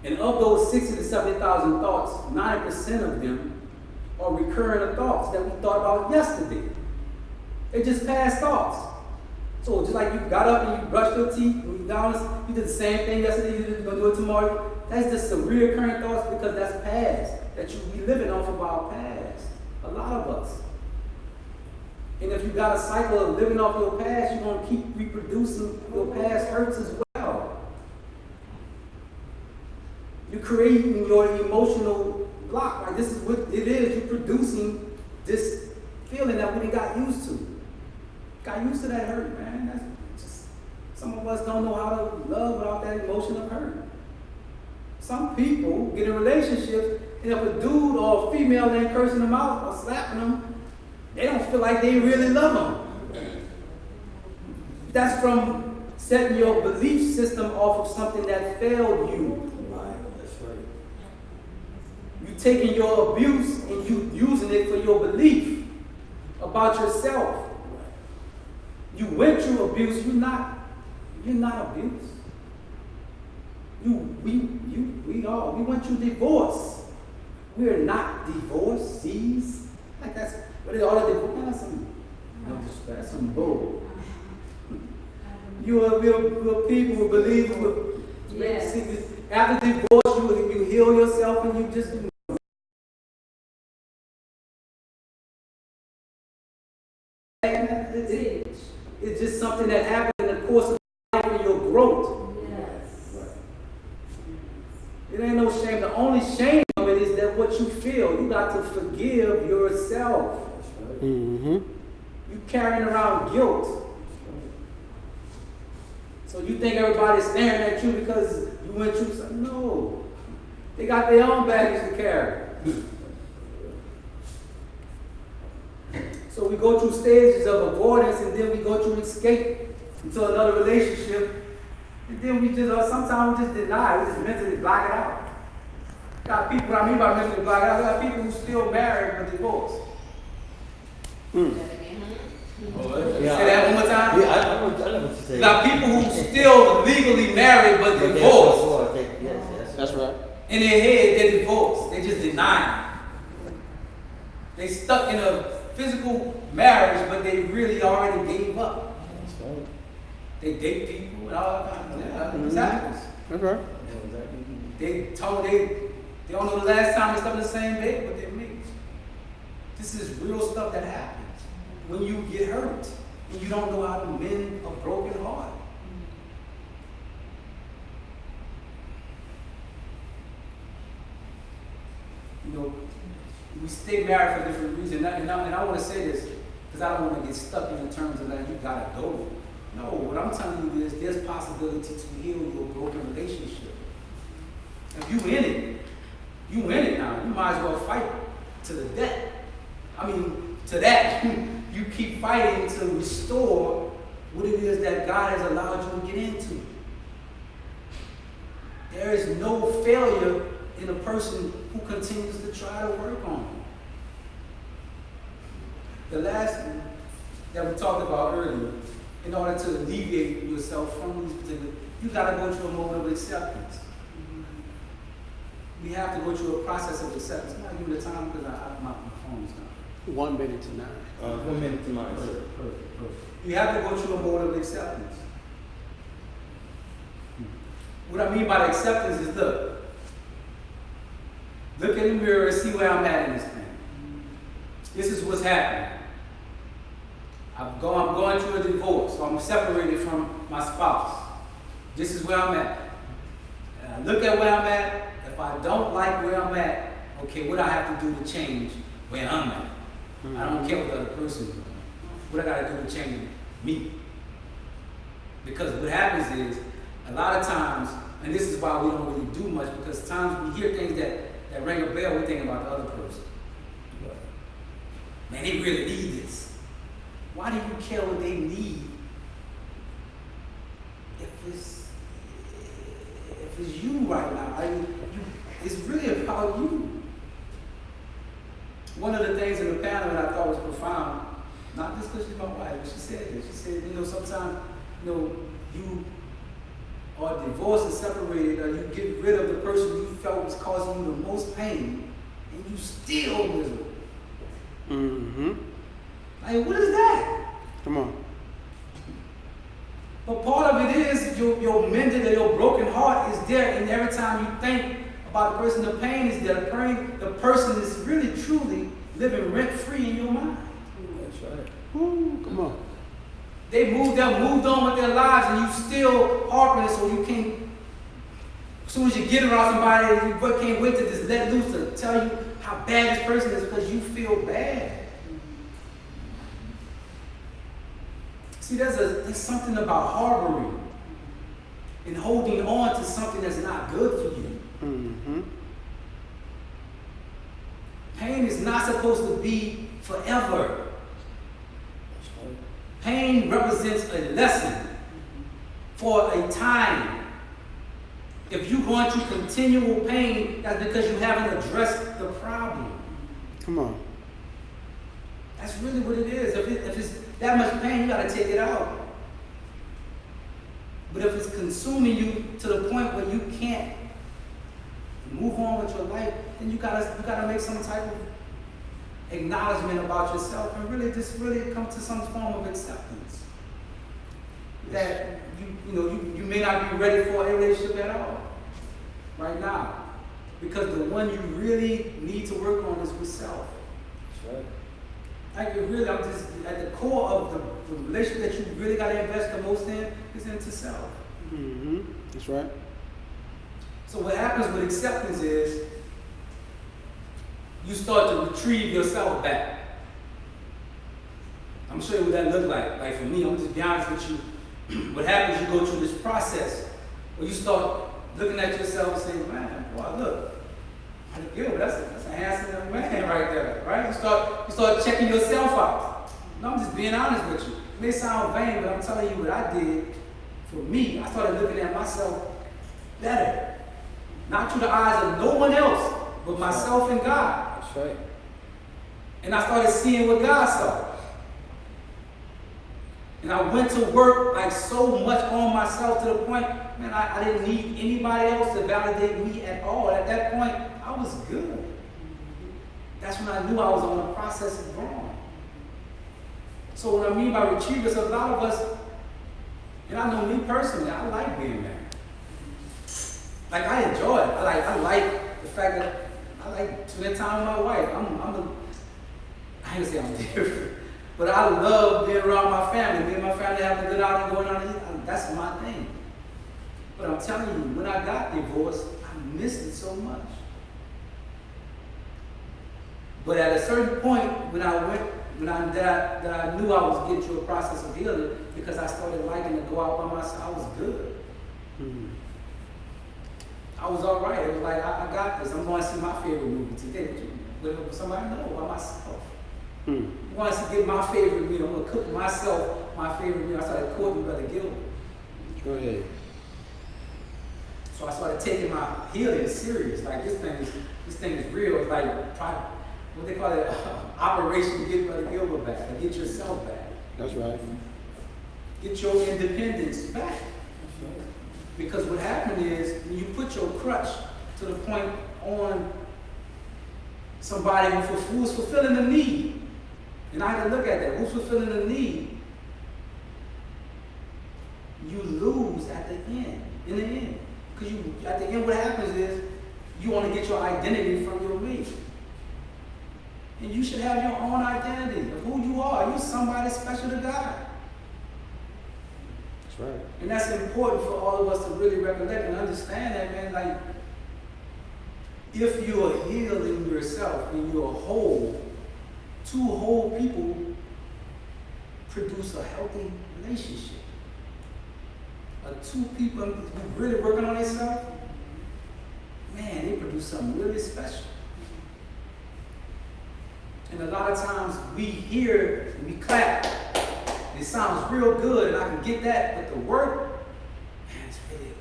And of those 60 to 70,000 thoughts, 90% of them are recurring thoughts that we thought about yesterday. They're just past thoughts. So just like you got up and you brushed your teeth, you did the same thing yesterday, you're going to do it tomorrow. That's just some reoccurring thoughts because that's past. That you be living off of our past. A lot of us. And if you got a cycle of living off your past, you're going to keep reproducing your past hurts as well. You're creating your emotional block. Right? This is what it is. You're producing this feeling that we got used to. Got used to that hurt, man. That's just, some of us don't know how to love without that emotion of hurt. Some people get in relationships, and if a dude or a female ain't cursing them out or slapping them, they don't feel like they really love them. That's from setting your belief system off of something that failed you. You taking your abuse and you using it for your belief about yourself. You went through abuse. You're not abused. We went through divorce. We're not divorcees. Like that's what is all the divorce? That's some bull. We're people who believe. Yes. After divorce, you heal yourself and you just. It's just something that happened in the course of life and your growth. Yes. It ain't no shame. The only shame of it is that what you feel. You got to forgive yourself. Mm-hmm. You carrying around guilt. So you think everybody's staring at you because you went through something? No. They got their own baggage to carry. So we go through stages of avoidance and then we go through escape into another relationship. And then we just, sometimes we just deny, we just mentally block it out. Got people, what I mean by mentally block it out, got people who still married but divorced. Say that one more time? Yeah, I know what you're saying. Got people who still legally married but divorced. Yes. That's right. In their head, they're divorced. They just deny it. They stuck in a physical marriage, but they really already gave up. That's right. They date people and all that kind of stuff. This happens. That's right. They don't know the last time they slept in the same bed, but they mate. This is real stuff that happens when you get hurt and you don't know how to mend a broken heart. We stay married for different reasons. And I want to say this because I don't want to get stuck in the terms of that you got to go. No, what I'm telling you is there's possibility to heal your broken relationship. If you in it now. You might as well fight to the death. To that. You keep fighting to restore what it is that God has allowed you to get into. There is no failure in a person who continues to try to work on it. The last thing that we talked about earlier, in order to alleviate yourself from these particular, you got to go through a moment of acceptance. We have to go through a process of acceptance. I'm not giving the time because my phone is not. 1 minute to 9. 1 minute to 9, sir. Perfect. You have to go through a mode of acceptance. What I mean by the acceptance is, look in the mirror and see where I'm at in this thing. This is what's happening. I'm going through a divorce, so I'm separated from my spouse. This is where I'm at. And I look at where I'm at. If I don't like where I'm at, okay, what I have to do to change where I'm at? I don't care what the other person is doing. What I got to do to change me? Because what happens is, a lot of times, and this is why we don't really do much, because times we hear things that ring a bell, we think about the other person. Man, they really need this. Why do you care what they need if it's you right now? I mean, it's really about you. One of the things in the panel that I thought was profound, not just because she's my wife, but she said this. She said, sometimes, you are divorced and separated, or you get rid of the person you felt was causing you the most pain, and you still miserable. Mm-hmm. Like, what is that? Come on. But part of it is your mended or your broken heart is there, and every time you think about the person, the pain is there. The person is really, truly living rent-free in your mind. That's right. Woo, come on. They moved on with their lives, and you still harping, so you can't. As soon as you get around somebody, you can't wait to just let loose to tell you how bad this person is because you feel bad. See, there's something about harboring and holding on to something that's not good for you. Mm-hmm. Pain is not supposed to be forever. That's right. Pain represents a lesson for a time. If you're going through continual pain, that's because you haven't addressed the problem. Come on. That's really what it is. If it's that much pain, you got to take it out. But if it's consuming you to the point where you can't move on with your life, then you gotta make some type of acknowledgement about yourself and really come to some form of acceptance. That you may not be ready for a relationship at all right now, because the one you really need to work on is with self. That's right. I'm just at the core of the relationship that you really got to invest the most in is into self. Mm-hmm. That's right. So what happens with acceptance is you start to retrieve yourself back. I'm showing you what that looks like. Like for me, I'm just be honest with you. What happens, you go through this process where you start looking at yourself and saying, man, boy, look, that's a handsome young man right there, right? You start checking yourself out. No, I'm just being honest with you. It may sound vain, but I'm telling you what I did. For me, I started looking at myself better. Not through the eyes of no one else, but myself and God. That's right. And I started seeing what God saw. And I went to work like so much on myself to the point, man, I didn't need anybody else to validate me at all. At that point, I was good. That's when I knew I was on the process of growing. So what I mean by retrieve is a lot of us, and I know me personally, I like being married. Like I enjoy it. I like the fact that I like spending time with my wife. I ain't gonna say I'm different, but I love being around my family. Me and my family having a good outing, going out and eat. That's my thing. But I'm telling you, when I got divorced, I missed it so much. But at a certain point, when I knew I was getting through a process of healing, because I started liking to go out by myself, I was good. Mm-hmm. I was all right. It was like, I got this. I'm going to see my favorite movie today. With somebody I know, by myself. Mm. I wanted to get my favorite meal. I'm going to cook myself my favorite meal. I started courting Brother Gilbert. Go ahead. So I started taking my healing serious. Like, this thing is real. It's like, what they call it, Operation Get Brother Gilbert back. Like, get yourself back. That's right. Get your independence back. Because what happened is, when you put your crutch to the point on somebody who's fulfilling the need, And I had to look at that. Who's fulfilling the need? You lose at the end, in the end. Because at the end, what happens is you want to get your identity from your mate. And you should have your own identity of who you are. You're somebody special to God. That's right. And that's important for all of us to really recollect and understand that, man. Like, if you are healing yourself and you're whole, two whole people produce a healthy relationship. Two people who really working on themselves, man, they produce something really special. And a lot of times we hear and we clap. It sounds real good, and I can get that, but the work, man, it's really,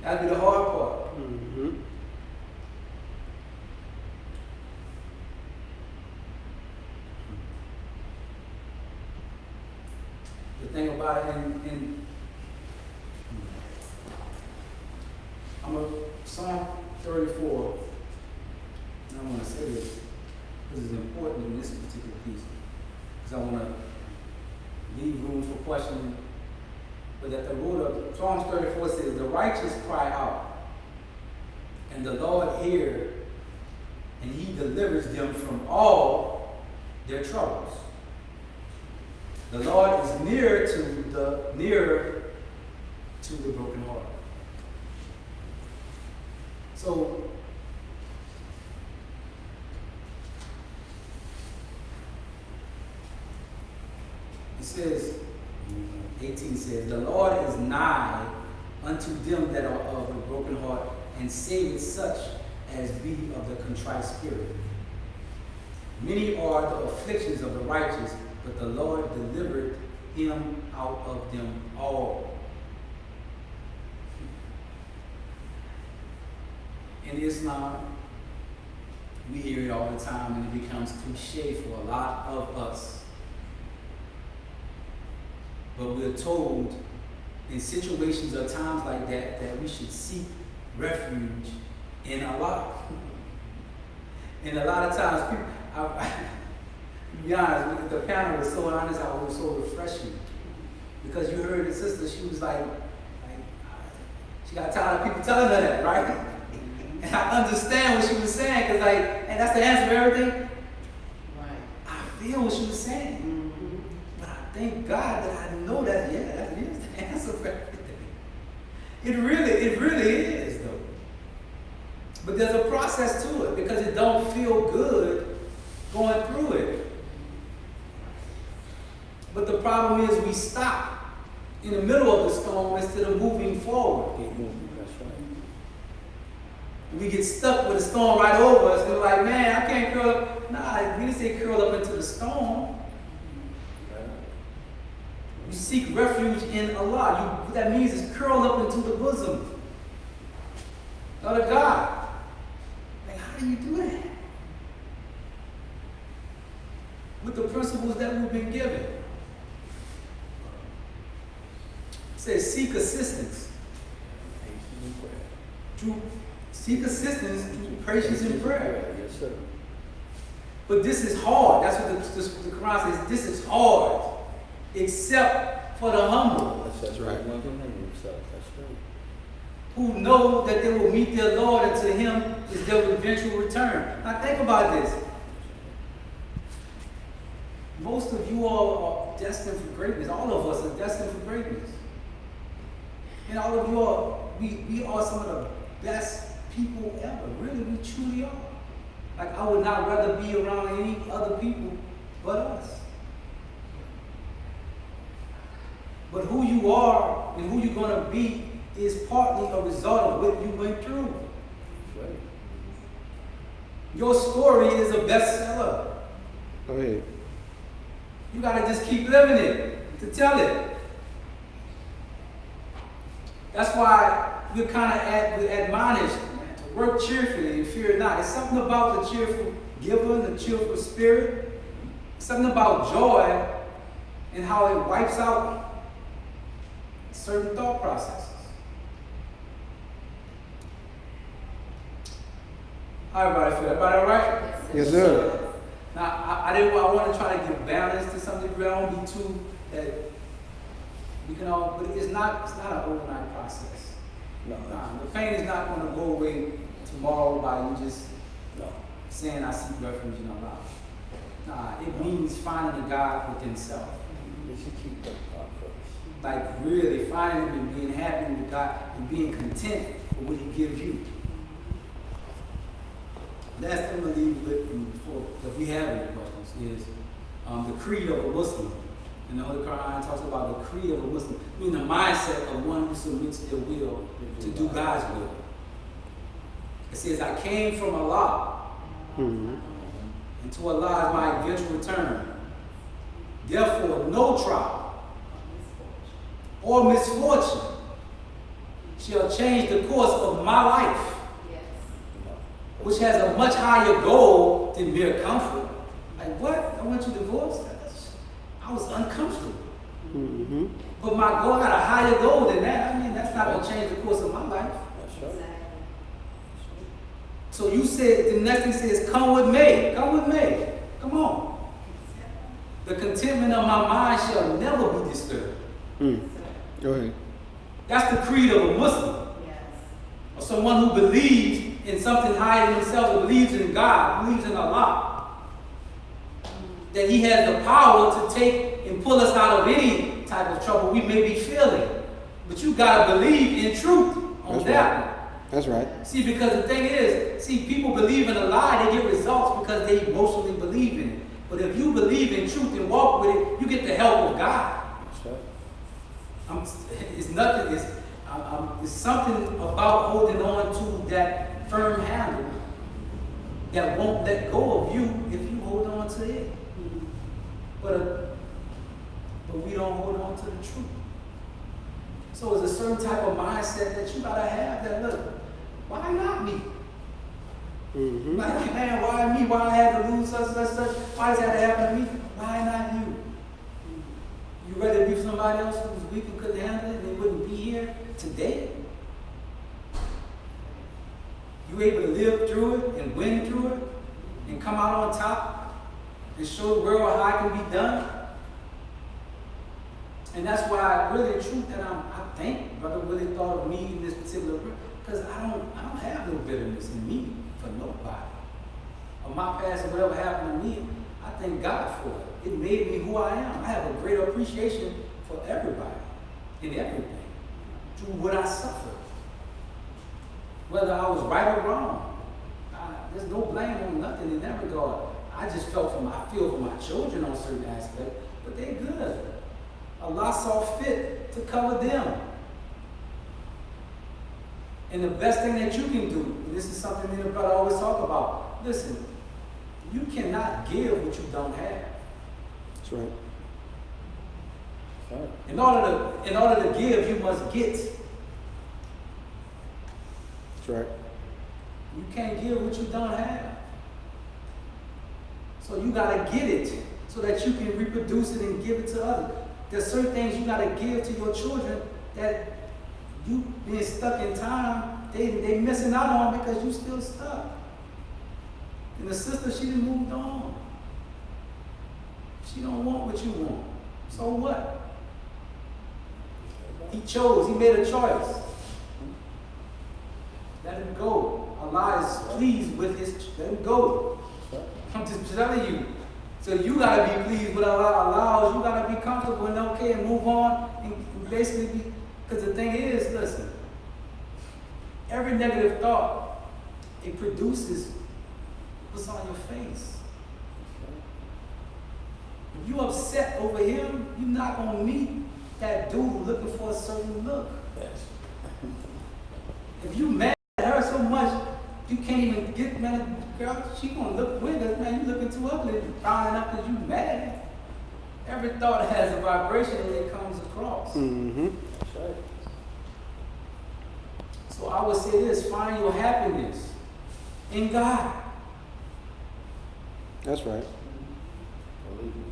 that'd be the hard part. Mm-hmm. The thing about it, and I'm a Psalm 34, and I want to say this because it's important in this particular piece, because I want to leave room for questioning. But at the root of Psalm 34 says, "The righteous cry out, and the Lord hears, and He delivers them from all their troubles." The Lord is nearer to the broken heart. So, it says, 18 says, "The Lord is nigh unto them that are of a broken heart, and saveth such as be of the contrite spirit. Many are the afflictions of the righteous, but the Lord delivered him out of them all." In Islam, we hear it all the time, and it becomes cliche for a lot of us. But we're told in situations or times like that, that we should seek refuge in Allah. And a lot of times, people, to be honest, the panel was so honest, it was so refreshing. Because you heard the sister, she was like she got tired of people telling her that, right? And I understand what she was saying, because and that's the answer for everything. Right. I feel what she was saying. Mm-hmm. But I thank God that I know that, yeah, that is the answer for everything. It really is, though. But there's a process to it, because it don't feel good going through it. But the problem is we stop in the middle of the storm instead of moving forward. Keep moving. That's right. We get stuck with the storm right over us. We're like, man, I can't curl up. Nah, we didn't say curl up into the storm. You seek refuge in Allah. What that means is curl up into the bosom of the God. Like, how do you do that? With the principles that we've been given. It says seek assistance. Seek assistance through patience and prayer. Yes, sir. But this is hard. That's what the Quran says. This is hard, except for the humble, That's right. One can handle himself. That's right. who know that they will meet their Lord, and to Him is their eventual return. Now think about this. Most of you all are destined for greatness. All of us are destined for greatness. And all of you are, we are some of the best people ever. Really, we truly are. Like, I would not rather be around any other people but us. But who you are and who you're going to be is partly a result of what you went through. That's right. Your story is a bestseller. Go ahead. You got to just keep living it to tell it. That's why we're kind of admonished to work cheerfully and fear not. It's something about the cheerful giver, the cheerful spirit. Something about joy and how it wipes out certain thought processes. How everybody feel? Everybody all right? Yes, sir. Now, I want to try to give balance to some degree. I don't be too that we can all, but it's not an overnight process. No, The pain is not going to go away tomorrow by you just no. saying I seek refuge in Allah. Nah, it means finding a God within self. We should keep that part first. Like really finding Him and being happy with God and being content with what He gives you. Last thing I'm going to leave with before, if we have any questions, is the creed of a Muslim. In the Holy Quran talks about the creed of a Muslim, meaning the mindset of one who submits their will to do God's will. It says, I came from Allah, and to Allah is my eventual return. Therefore, no trial or misfortune shall change the course of my life, which has a much higher goal than mere comfort. Like, what? I want you divorced? I was uncomfortable. But my goal had a higher goal than that. I mean, that's not going to change the course of my life. That's right. So you said, the next thing says, come with me. Come with me. Come on. The contentment of my mind shall never be disturbed. Go ahead. That's the creed of a Muslim. Or someone who believes in something higher than himself, or believes in God, believes in Allah. That He has the power to take and pull us out of any type of trouble we may be feeling. But you got to believe in truth on that one. That's right. See, because the thing is, people believe in a lie, they get results because they emotionally believe in it. But if you believe in truth and walk with it, you get the help of God. That's right. It's nothing, it's something about holding on to that firm handle that won't let go of you if you hold on to it. But we don't hold on to the truth. So it's a certain type of mindset that you gotta have that, look, why not me? Like, man, why me? Why I had to lose such? Why does that happen to me? Why not you? You rather be somebody else who was weak and couldn't handle it and they wouldn't be here today? You able to live through it and win through it and come out on top and show the world how it can be done? And that's why really the truth that I think Brother Willie thought of me in this particular, because I don't have no bitterness in me for nobody. Or my past or whatever happened to me, I thank God for it. It made me who I am. I have a greater appreciation for everybody and everything through what I suffered. Whether I was right or wrong. There's no blame on nothing in that regard. I just feel for my children on certain aspects, but they're good. Allah saw fit to cover them. And the best thing that you can do, and this is something me and the brother always talk about, listen, you cannot give what you don't have. That's right. That's right. In order to give, you must get. That's right. You can't give what you don't have. So you gotta get it so that you can reproduce it and give it to others. There's certain things you gotta give to your children that you being stuck in time, they missing out on because you still stuck. And the sister, she done moved on. She don't want what you want. So what? He chose, he made a choice. Let him go. Allah is pleased with his, let him go. I'm just telling you. So you gotta be pleased with Allah allows. You gotta be comfortable and okay and move on and basically be, because the thing is, listen, every negative thought, it produces what's on your face. If you upset over him, you're not gonna meet that dude looking for a certain look. Yes. If you mad at her so much, you can't even get mad. Girl, she gonna look with us, man. You looking too ugly. You're frowning up because you mad. Every thought has a vibration and it comes across. That's right. So I would say this: find your happiness in God. That's right. Believe me.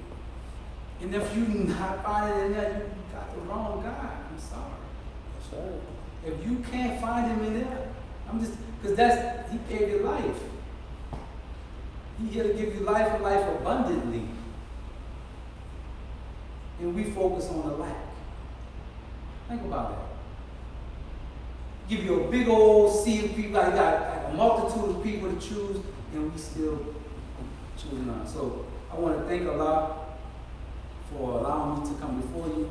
And if you not find it in there, you got the wrong God. I'm sorry. That's right. If you can't find him in there, I'm just because he paid your life. He's here to give you life and life abundantly. And we focus on the lack. Think about that. Give you a big old sea of people, like got a multitude of people to choose, and we still choose none. So I want to thank Allah for allowing me to come before you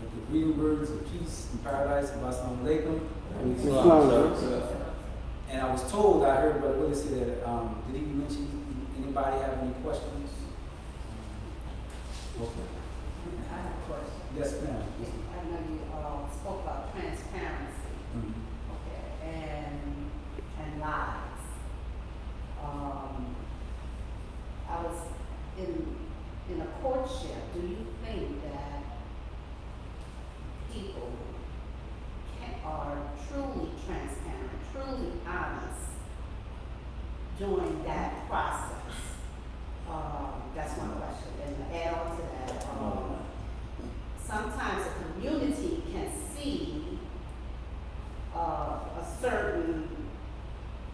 with the greeting words of peace and paradise. Assalamu alaikum. And I was told, I heard Brother Willie say that, did he mention anybody have any questions? Okay. I have a question. Yes, ma'am. I know you spoke about transparency, okay, and lies. I was in a courtship. Do you think that people are truly transparent, truly honest during that process? That's one question. And to add on to that, sometimes a community can see a certain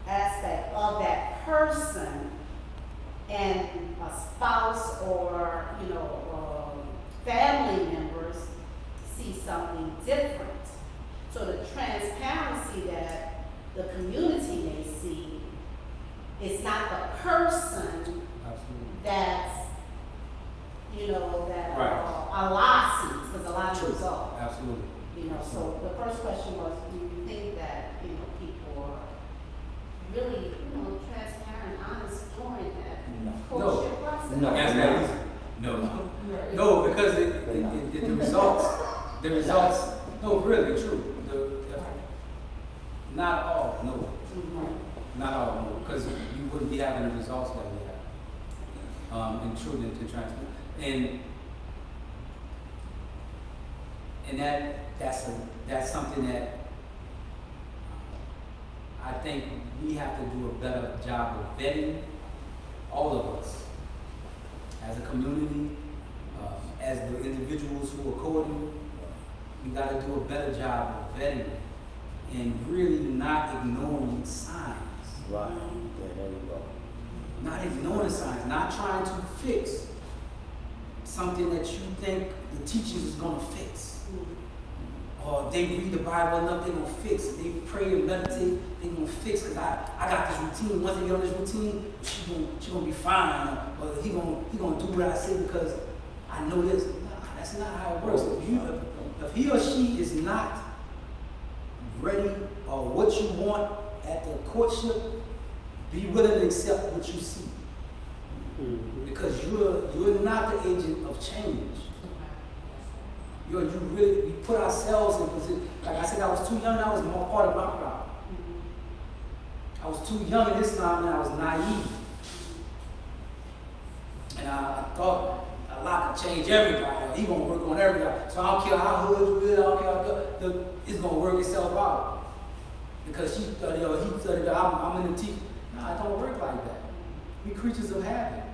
aspect of that person, and a spouse or family members see something different. So the transparency that the community may see is not the person that's that Right. Allah sees, because Allah True. knows all. Absolutely. So the first question was, do you think that people are really transparent, honest during that courtship process? No. Answer that easy. No. No, because the results, no, really, true. Not all, no. Mhm. Not all, no, because you wouldn't be having the results that we have. And true to transfer. And that's something that I think we have to do a better job of vetting, all of us, as a community, as the individuals who are courting. We got to do a better job of vetting and really not ignoring signs. Right. Yeah, there you go. Not ignoring signs, not trying to fix something that you think the teachers is going to fix. Or they read the Bible enough, they're going to fix it. They pray and meditate, they're going to fix it. Because I got this routine. Once they get on this routine, she going to be fine. Or he going to do what I say because I know this. Nah, that's not how it works. If he or she is not ready or what you want at the courtship, be willing to accept what you see. Because you're not the agent of change. We put ourselves in position. Like I said, I was too young, I was more part of my problem. I was too young in Islam and I was naive. And I thought Allah could change everybody. He gonna work on everybody. So I don't care how hood you is, I don't care how good, it's gonna work itself out. Because she studied, he studied, I'm in the teeth. No, it don't work like that. We creatures of habit.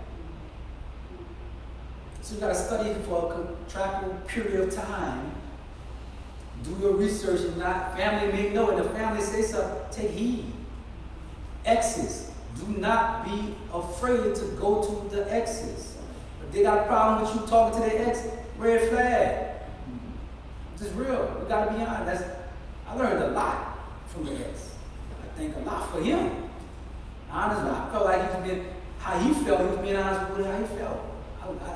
So you gotta study for a contractual period of time. Do your research and not, family may know, and the family says something, take heed. Exes, do not be afraid to go to the exes. If they got a problem with you talking to their ex, red flag. It's real, you gotta be honest. I learned a lot from the ex. I thank a lot for him. Honestly, I felt like he was being, how he felt, he was being honest with how he felt.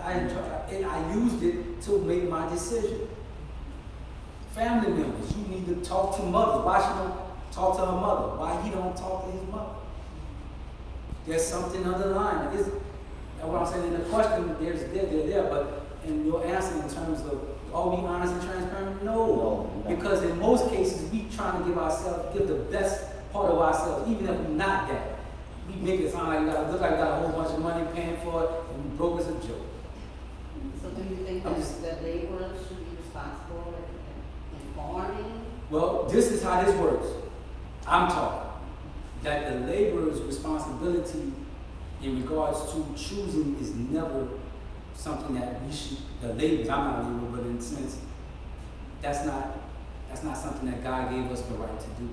I used it to make my decision. Family members, you need to talk to mothers. Why she don't talk to her mother? Why he don't talk to his mother? There's something underlying. That's what I'm saying in the question. There's there, but in your answer in terms of are we honest and transparent? No. Because in most cases we trying to give the best part of ourselves, even if we're not that. We make it sound like look like we got a whole bunch of money paying for it, and we broke as a joke. So do you think that laborers should be responsible in informing? Well, this is how this works. I'm talking that the laborer's responsibility in regards to choosing is never something that we should, the laborers, I'm not a laborer, but in a sense, that's not something that God gave us the right to do.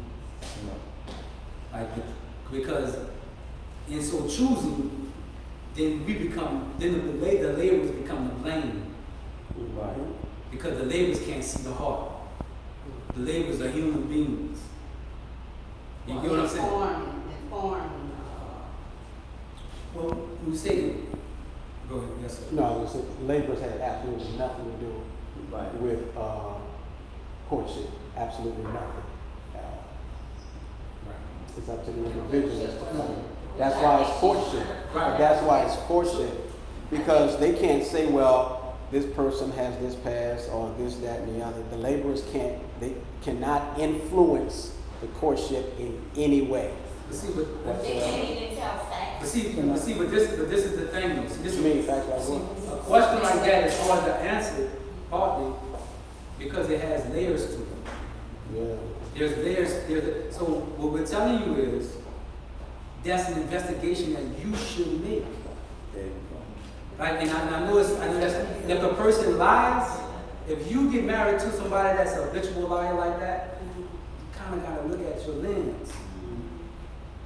Like, because in so choosing, then the laborers become the blame. Right. Because the laborers can't see the heart. The laborers are human beings. You get what I'm saying? Informing. Well, when you say that, go ahead, yes, sir. No, laborers had absolutely nothing to do Right. with courtship. Absolutely nothing at all. Right. It's up to the individual as to come. That's why it's courtship. Right. That's why it's courtship. Because they can't say, well, this person has this past or this, that, and the other. The laborers cannot influence the courtship in any way. But see, but They can't even tell facts. but this is the thing though. See, this You mean facts like see, what? a question like that is hard to answer, partly because it has layers to it. Yeah. There's layers. So what we're telling you is that's an investigation that you should make. There you go. Right? And I know that's, and if a person lies, if you get married to somebody that's a habitual liar like that, you kind of got to look at your lens.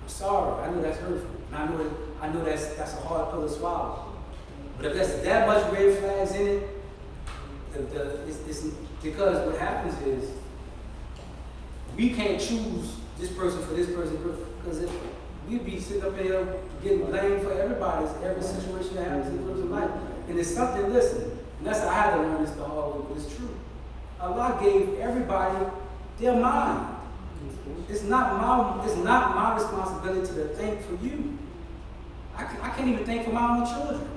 I'm sorry, I know that's hurtful, and I know that's a hard pill to swallow. But if there's that much red flags in it, it's because what happens is we can't choose this person for this person because we'd be sitting up here getting blamed for every situation that happens in the person's life. And it's something, listen, and that's how I had to learn this the hard way, but it's true. Allah gave everybody their mind. It's not my responsibility to think for you. I can't even think for my own children.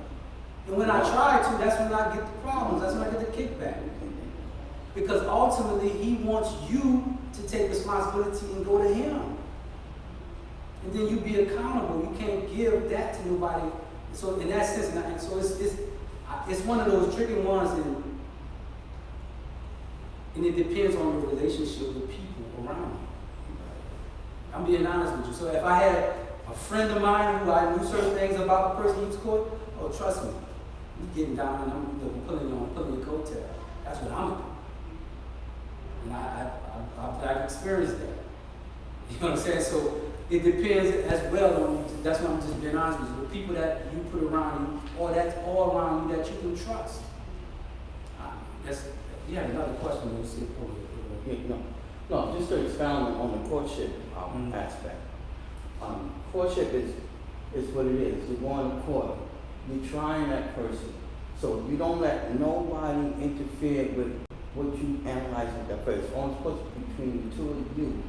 And when I try to, that's when I get the problems. That's when I get the kickback. Because ultimately, He wants you to take responsibility and go to Him. And then you be accountable. You can't give that to nobody. So in that sense, and so it's one of those tricky ones, and it depends on your relationship with people around you. I'm being honest with you. So if I had a friend of mine who I knew certain things about the person he was court, oh, trust me, I'm getting down and I'm pulling your coattail. That's what I'm doing. And I've experienced that. You know what I'm saying? So it depends as well on, that's why I'm just being honest with you, the people that you put around you, or that's all around you that you can trust. You had another question when you said, No, just to expound on the courtship aspect. Courtship is what it is. You're going to court. You're trying that person. So you don't let nobody interfere with what you analyze with that person. It's only supposed to be between the two of you.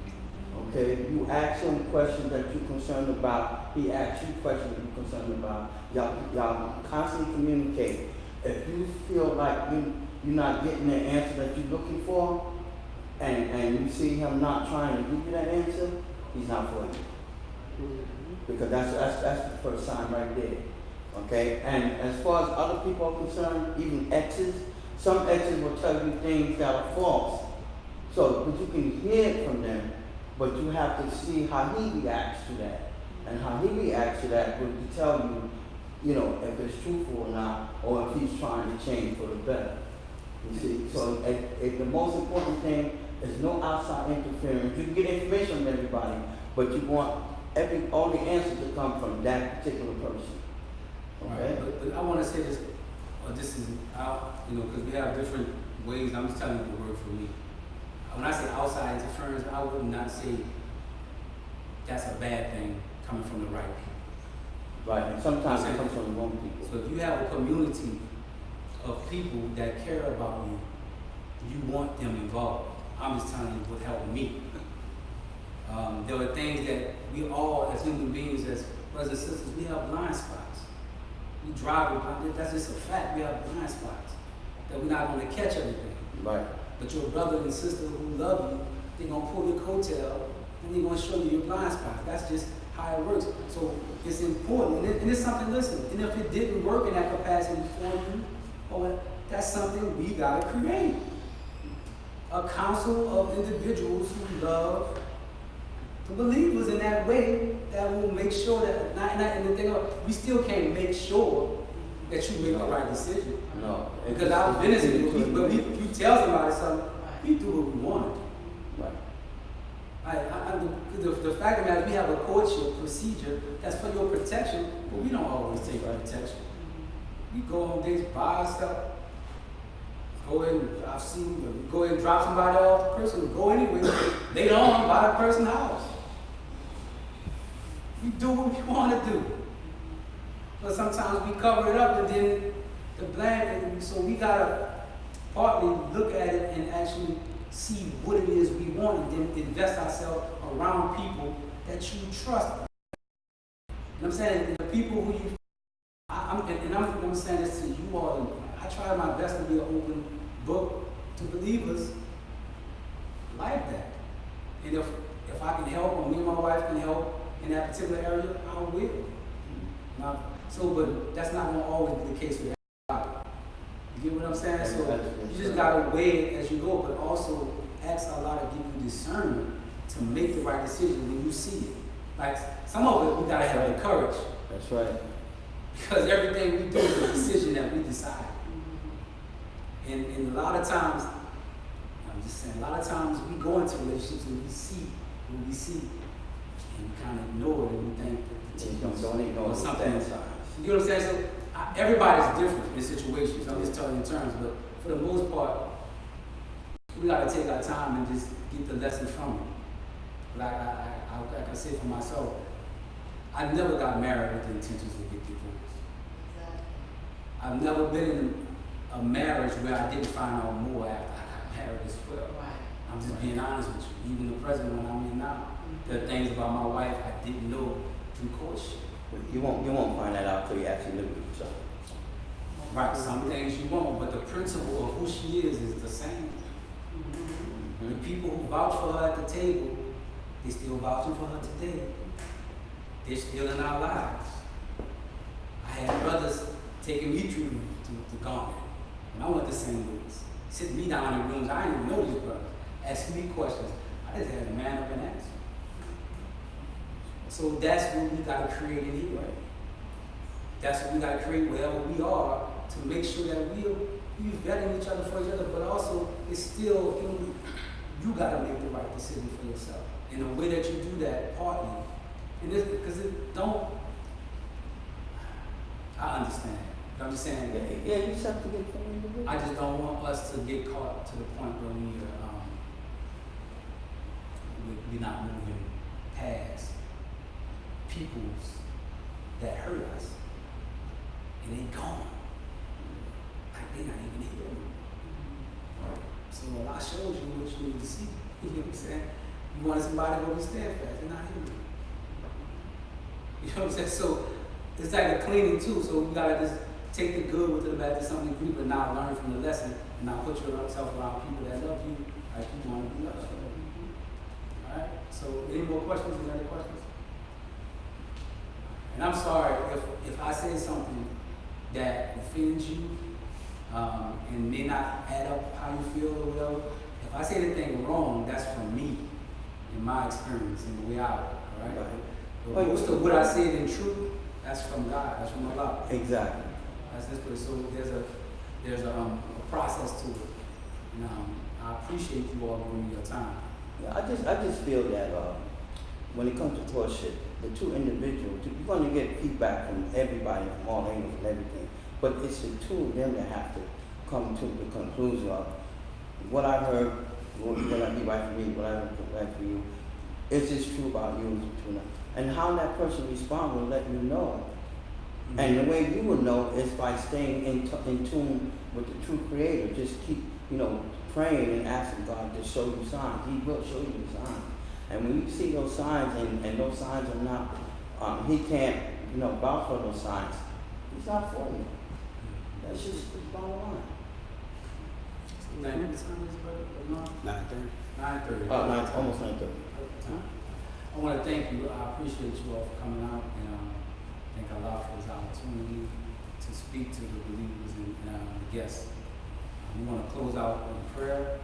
Okay? You ask him questions that you're concerned about. He asks you questions that you're concerned about. Y'all constantly communicate. If you feel like you're not getting the answer that you're looking for, and you see him not trying to give you that answer, he's not for you. Because that's the first sign right there. Okay? And as far as other people are concerned, even exes, some exes will tell you things that are false. So, but you can hear it from them, but you have to see how he reacts to that. And how he reacts to that will tell you, if it's truthful or not, or if he's trying to change for the better. You see? So the most important thing is no outside interference. You can get information from everybody, but you want all the answers to come from that particular person. Okay? Right. But I want to say this, this is out, because we have different ways. I'm just telling you the word for me. When I say outside interference, I would not say that's a bad thing coming from the right people. Right, and sometimes it comes from the wrong people. So if you have a community of people that care about you, you want them involved. I'm just telling you what helped me. There are things that we all, as human beings, as brothers and sisters, we have blind spots. We drive with blind, that's just a fact. We have blind spots that we're not going to catch everything. Right. But your brother and sister who love you, they're going to pull your coattail and they're going to show you your blind spots. That's just how it works. So it's important. And it's something, listen, and if it didn't work in that capacity for you, that's something we got to create. A council of individuals who love the believers in that way that will make sure that, and the thing we still can't make sure that you make the right decision. No. Because our business, but you tell somebody something, we do what we want to do. Right. The fact of the matter is we have a courtship procedure that's for your protection, but we don't always take our protection. We go on dates by ourselves. Go ahead and I've seen go ahead and drop somebody off the person, go anywhere, later on by the person's house. We do what we want to do. But sometimes we cover it up and then the blame, so we gotta partly look at it and actually see what it is we want and then invest ourselves around people that you trust. You know what I'm saying? The people who you, I'm saying this to you all, I try my best to be an open book to believers like that. And if I can help, or me and my wife can help in that particular area, I will. Now, so, but that's not going to always be the case with everybody. You get what I'm saying? So you just got to weigh it as you go, but also ask Allah to give you discernment to make the right decision when you see it. Like some of it, we got to have the courage. That's right. Because everything we do is a decision that we decide. And a lot of times, I'm just saying, a lot of times we go into relationships and we see what we see, and we kind of ignore it and we think that Don't ignore something. the signs. You know what I'm saying? So everybody's different in situations. I'm just telling you in terms, but for the most part, we got to take our time and just get the lesson from it. Like I say for myself, I never got married with the intentions to get divorced. I've never been in a marriage where I didn't find out more after I got married as well. I'm just being honest with you. Even the present one I'm in now, there are things about my wife I didn't know through courtship. But you won't find that out till you actually live with each other. Right, some things you won't, but the principle of who she is the same. The people who vouch for her at the table, they still vouching for her today. They're still in our lives. I had brothers taking me through the gauntlet. And I went to St. Louis, sitting me down in rooms, I didn't even know these brothers, asking me questions. I just had to man up and answer. So that's what we got to create in here. That's what we got to create wherever we are to make sure that we're vetting each other for each other, but also it's still, you got to make the right decision for yourself. And the way that you do that, partly, and this, because it don't, I understand. I'm just saying, Yeah, you just have to get from individual. I just don't want us to get caught to the point where we're not moving past peoples that hurt us, and they gone. Like they're not even here. So Allah shows you what you need to see. You know what I'm saying? You want somebody to be steadfast, they're not here. You know what I'm saying? So it's like a cleaning too. So you gotta just take the good with the bad to some degree, but now learn from the lesson and now put yourself around people that love you like you want to be loved. Alright? So any more questions? Any other questions? And I'm sorry if I say something that offends you and may not add up how you feel or whatever. If I say anything wrong, that's from me, in my experience, and the way I work, all right? But most of what I said in truth, that's from God, that's from Allah. Exactly. That's this place. So there's a process to it. And I appreciate you all giving me your time. Yeah, I just feel that when it comes to courtship, the two individuals, you're going to get feedback from everybody, from all angles and everything. But it's the two of them that have to come to the conclusion of what I heard, what I be right for me, what I heard right for you. Is this true about you? And how that person responds will let you know. Mm-hmm. And the way you will know is by staying in tune with the true Creator. Just keep, praying and asking God to show you signs. He will show you the signs. And when you see those signs and those signs are not, He can't, vouch for those signs. He's not for you. That's just the bottom line. Thank you. What time is it, brother? 9:30. 9:30. Almost 9:30. I want to thank you. I appreciate you all for coming out, and thank Allah for this opportunity to speak to the believers and the guests. We want to close out in prayer.